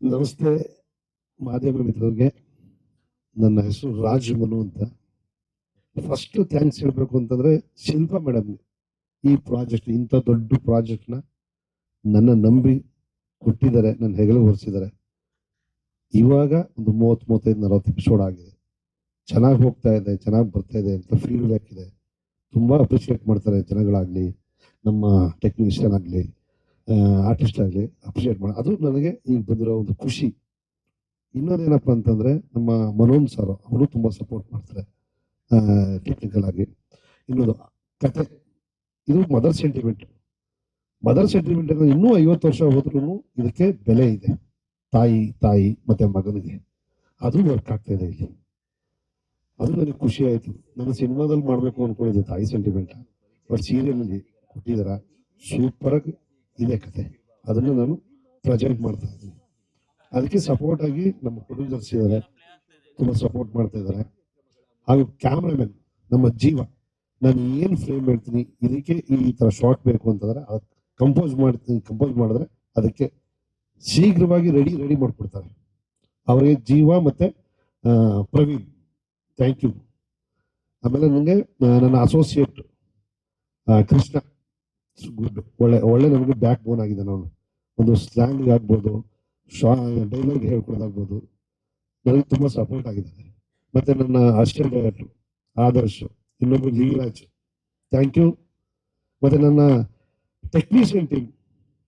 ನಮಸ್ತೆ ಮಾಧ್ಯಮ ಮಿತ್ರರಿಗೆ. ನನ್ನ ಹೆಸರು ರಾಜ್ ಮನು ಅಂತ. ಫಸ್ಟ್ ಥ್ಯಾಂಕ್ಸ್ ಹೇಳಬೇಕು ಅಂತಂದ್ರೆ ಶಿಲ್ಪಾ ಮೇಡಮ್, ಈ ಪ್ರಾಜೆಕ್ಟ್, ಇಂಥ ದೊಡ್ಡ ಪ್ರಾಜೆಕ್ಟ್ನ ನನ್ನ ನಂಬಿ ಕೊಟ್ಟಿದ್ದಾರೆ, ನನ್ನ ಹೆಗಲು ಹೊರಿಸಿದ್ದಾರೆ. ಇವಾಗ ಒಂದು 30-35-40 ಎಪಿಸೋಡ್ ಆಗಿದೆ, ಚೆನ್ನಾಗಿ ಹೋಗ್ತಾ ಇದೆ, ಚೆನ್ನಾಗಿ ಬರ್ತಾ ಇದೆ ಅಂತ ಫೀಡ್ಬ್ಯಾಕ್ ಇದೆ. ತುಂಬ ಅಪ್ರಿಷಿಯೇಟ್ ಮಾಡ್ತಾರೆ ಜನಗಳಾಗಲಿ, ನಮ್ಮ ಟೆಕ್ನಿಷಿಯನ್ ಆಗಲಿ, ಆರ್ಟಿಸ್ಟ್ ಆಗಲಿ ಅಪ್ರಿಷಿಯೇಟ್ ಮಾಡಿ. ಅದು ನನಗೆ ಈಗ ಬಂದಿರೋ ಒಂದು ಖುಷಿ. ಇನ್ನೊಂದೇನಪ್ಪ ಅಂತಂದರೆ ನಮ್ಮ ಮನೋನ್ ಸರ್, ಅವರು ತುಂಬ ಸಪೋರ್ಟ್ ಮಾಡ್ತಾರೆ. ಟೆಕ್ನಿಕಲ್ ಆಗಿ. ಇನ್ನೊಂದು ಕತೆ, ಇದು ಮದರ್ ಸೆಂಟಿಮೆಂಟ್. ಮದರ್ ಸೆಂಟಿಮೆಂಟ್ ಅಂದ್ರೆ ಇನ್ನೂ 50 ವರ್ಷ ಹೋದ್ರೂ ಇದಕ್ಕೆ ಬೆಲೆ ಇದೆ. ತಾಯಿ ಮತ್ತೆ ಮಗನಿಗೆ ಅದು ವರ್ಕ್ ಆಗ್ತಾ ಇದೆ ಇಲ್ಲಿ. ಅದು ನನಗೆ ಖುಷಿ ಆಯ್ತು. ನಾನು ಸಿನಿಮಾದಲ್ಲಿ ಮಾಡ್ಬೇಕು ಅನ್ಕೊಂಡಿದ್ದೆ ತಾಯಿ ಸೆಂಟಿಮೆಂಟ್, ಬಟ್ ಸೀರಿಯಲ್ ಅಲ್ಲಿ ಕೊಟ್ಟಿದಾರ, ಸೂಪರ್ ಆಗಿ ಇದೆ ಕತೆ. ಅದನ್ನು ನಾನು ಪ್ರೆಸೆಂಟ್ ಮಾಡ್ತಾ ಇದ್ದೀನಿ. ಅದಕ್ಕೆ ಸಪೋರ್ಟ್ ಆಗಿ ನಮ್ಮ ಪ್ರೊಡ್ಯೂಸರ್ಸ್ ಇದ್ದಾರೆ, ತುಂಬಾ ಸಪೋರ್ಟ್ ಮಾಡ್ತಾ ಇದ್ದಾರೆ. ಹಾಗೂ ಕ್ಯಾಮ್ರಾಮನ್ ನಮ್ಮ ಜೀವ, ನಾನು ಏನು ಫ್ರೇಮ್ ಹೇಳ್ತೀನಿ ಇದಕ್ಕೆ ಈ ತರ ಶಾರ್ಟ್ ಬೇಕು ಅಂತಂದ್ರೆ ಕಂಪೋಸ್ ಮಾಡಿದ್ರೆ ಅದಕ್ಕೆ ಶೀಘ್ರವಾಗಿ ರೆಡಿ ಮಾಡ್ಕೊಡ್ತಾರೆ. ಅವರಿಗೆ ಜೀವ ಮತ್ತೆ ಪ್ರವೀಣ್, ಥ್ಯಾಂಕ್ ಯು. ಆಮೇಲೆ ನನಗೆ ನನ್ನ ಅಸೋಸಿಯೇಟ್ ಕೃಷ್ಣ, ಗುಡ್, ಒಳ್ಳೆ ನಮಗೆ ಬ್ಯಾಕ್ ಬೋನ್ ಆಗಿದೆ. ನಾನು ಒಂದು ಸ್ಲ್ಯಾಂಗ್ ಆಗ್ಬೋದು, ಡೈಲಾಗ್ ಹೇಳ್ಕೊಡೋದಾಗ್ಬೋದು, ನನಗೆ ತುಂಬಾ ಸಪೋರ್ಟ್ ಆಗಿದ್ದಾರೆ. ಮತ್ತೆ ನನ್ನ ಅಸಿಸ್ಟೆಂಟ್ ಡೈರೆಕ್ಟರ್ ಆದರ್ಶ್, ಇನ್ನೊಬ್ಬರು ಲೀರಾಜ್, ಥ್ಯಾಂಕ್ ಯು. ಮತ್ತೆ ನನ್ನ ಟೆಕ್ನಿಷಿಯನ್ ಟೀಮ್,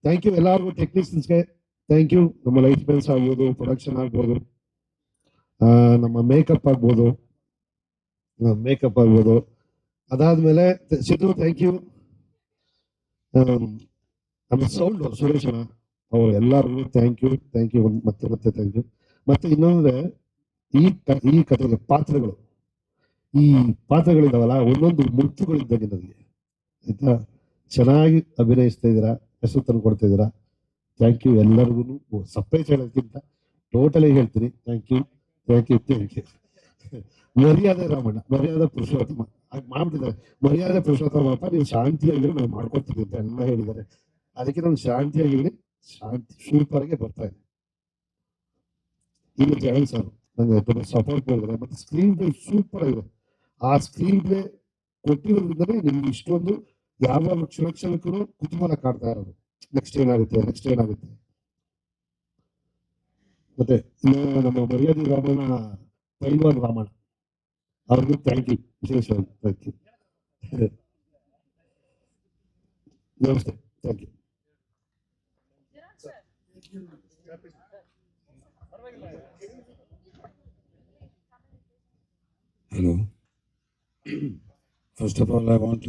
ಥ್ಯಾಂಕ್ ಯು ಎಲ್ಲರಿಗೂ. ಟೆಕ್ನಿಷಿಯನ್ಸ್ಗೆ ಥ್ಯಾಂಕ್ ಯು. ನಮ್ಮ ಲೈಟ್ ಮೆನ್ಸ್ ಆಗ್ಬೋದು, ಪ್ರೊಡಕ್ಷನ್ ಆಗ್ಬೋದು, ನಮ್ಮ ಮೇಕಪ್ ಆಗ್ಬೋದು. ಅದಾದ್ಮೇಲೆ ಸಿದ್ದು, ಥ್ಯಾಂಕ್ ಯು. ಆಮೇಲೆ ಸೌಂಡ್ ಸುರೇಶ್ ಅಣ್ಣ, ಅವ್ರು ಎಲ್ಲರಿಗೂ ಥ್ಯಾಂಕ್ ಯು. ಮತ್ತೆ ಥ್ಯಾಂಕ್ ಯು. ಮತ್ತೆ ಇನ್ನೊಂದ್ರೆ ಈ ಕಥೆಗೆ ಈ ಪಾತ್ರಗಳಿದಾವಲ್ಲ, ಒಂದೊಂದು ಮುತ್ತುಗಳಿದ್ದಂಗೆ ನನಗೆ, ಆಯ್ತಾ. ಚೆನ್ನಾಗಿ ಅಭಿನಯಿಸ್ತಾ ಇದ್ದೀರಾ, ಹೆಸರು ತಂದು ಕೊಡ್ತಾ ಇದ್ದೀರಾ. ಥ್ಯಾಂಕ್ ಯು ಎಲ್ಲರಿಗೂ. ಸಪ್ರೇಟ್ ಹೇಳೋದಕ್ಕಿಂತ ಟೋಟಲಿ ಹೇಳ್ತೀನಿ, ಥ್ಯಾಂಕ್ ಯು. ಮರ್ಯಾದೆ ರಾಮಣ್ಣ, ಮರ್ಯಾದೆ ಪುರುಷೋತ್ತಮ ಮಾಡ್ಬಿಟ್ಟಿದ್ದಾರೆ. ಮರ್ಯಾದೆ ಪುರುಷೋತ್ತಮಪ್ಪ, ನೀವು ಶಾಂತಿಯಾಗಿರೋ ನಾವು ಮಾಡ್ಕೊತೀವಿ ಅಂತ ಎಲ್ಲ ಹೇಳಿದ್ದಾರೆ. ಅದಕ್ಕೆ ನಾನು ಶಾಂತಿಯಾಗಿರಲಿ, ಸೂಪರ್ ಆಗಿ ಬರ್ತಾ ಇದೆ. ಈಗ ಜಗನ್ ಸರ್ ನಂಗೆ ತುಂಬಾ ಸಪೋರ್ಟ್ ಮಾಡಿದ್ದಾರೆ. ಮತ್ತೆ ಸ್ಕ್ರೀನ್ ಪ್ಲೇ ಸೂಪರ್ ಆಗಿದೆ. ಆ ಸ್ಕ್ರೀನ್ ಪ್ಲೇ ಕೊಟ್ಟಿರೋದ್ರಿಂದಲೇ ನಿಮ್ಗೆ ಇಷ್ಟೊಂದು ಯಾವ ಕ್ಷಣಕ್ಕೂ ಕುತೂಹಲ ಕಾಡ್ತಾ ಇರೋದು, ನೆಕ್ಸ್ಟ್ ಏನಾಗುತ್ತೆ. ಮತ್ತೆ ನಮ್ಮ ಮರ್ಯಾದೆ ರಾಮಣ್ಣ, ಪೈಲ್ವಾನ್ ರಾಮಣ್ಣ, ಅವ್ರಿಗೂ ಥ್ಯಾಂಕ್ ಯು, ವಿಶೇಷವಾಗಿ ಥ್ಯಾಂಕ್ ಯು. ನಮಸ್ತೆ, thank you. Hello. First of all, I want to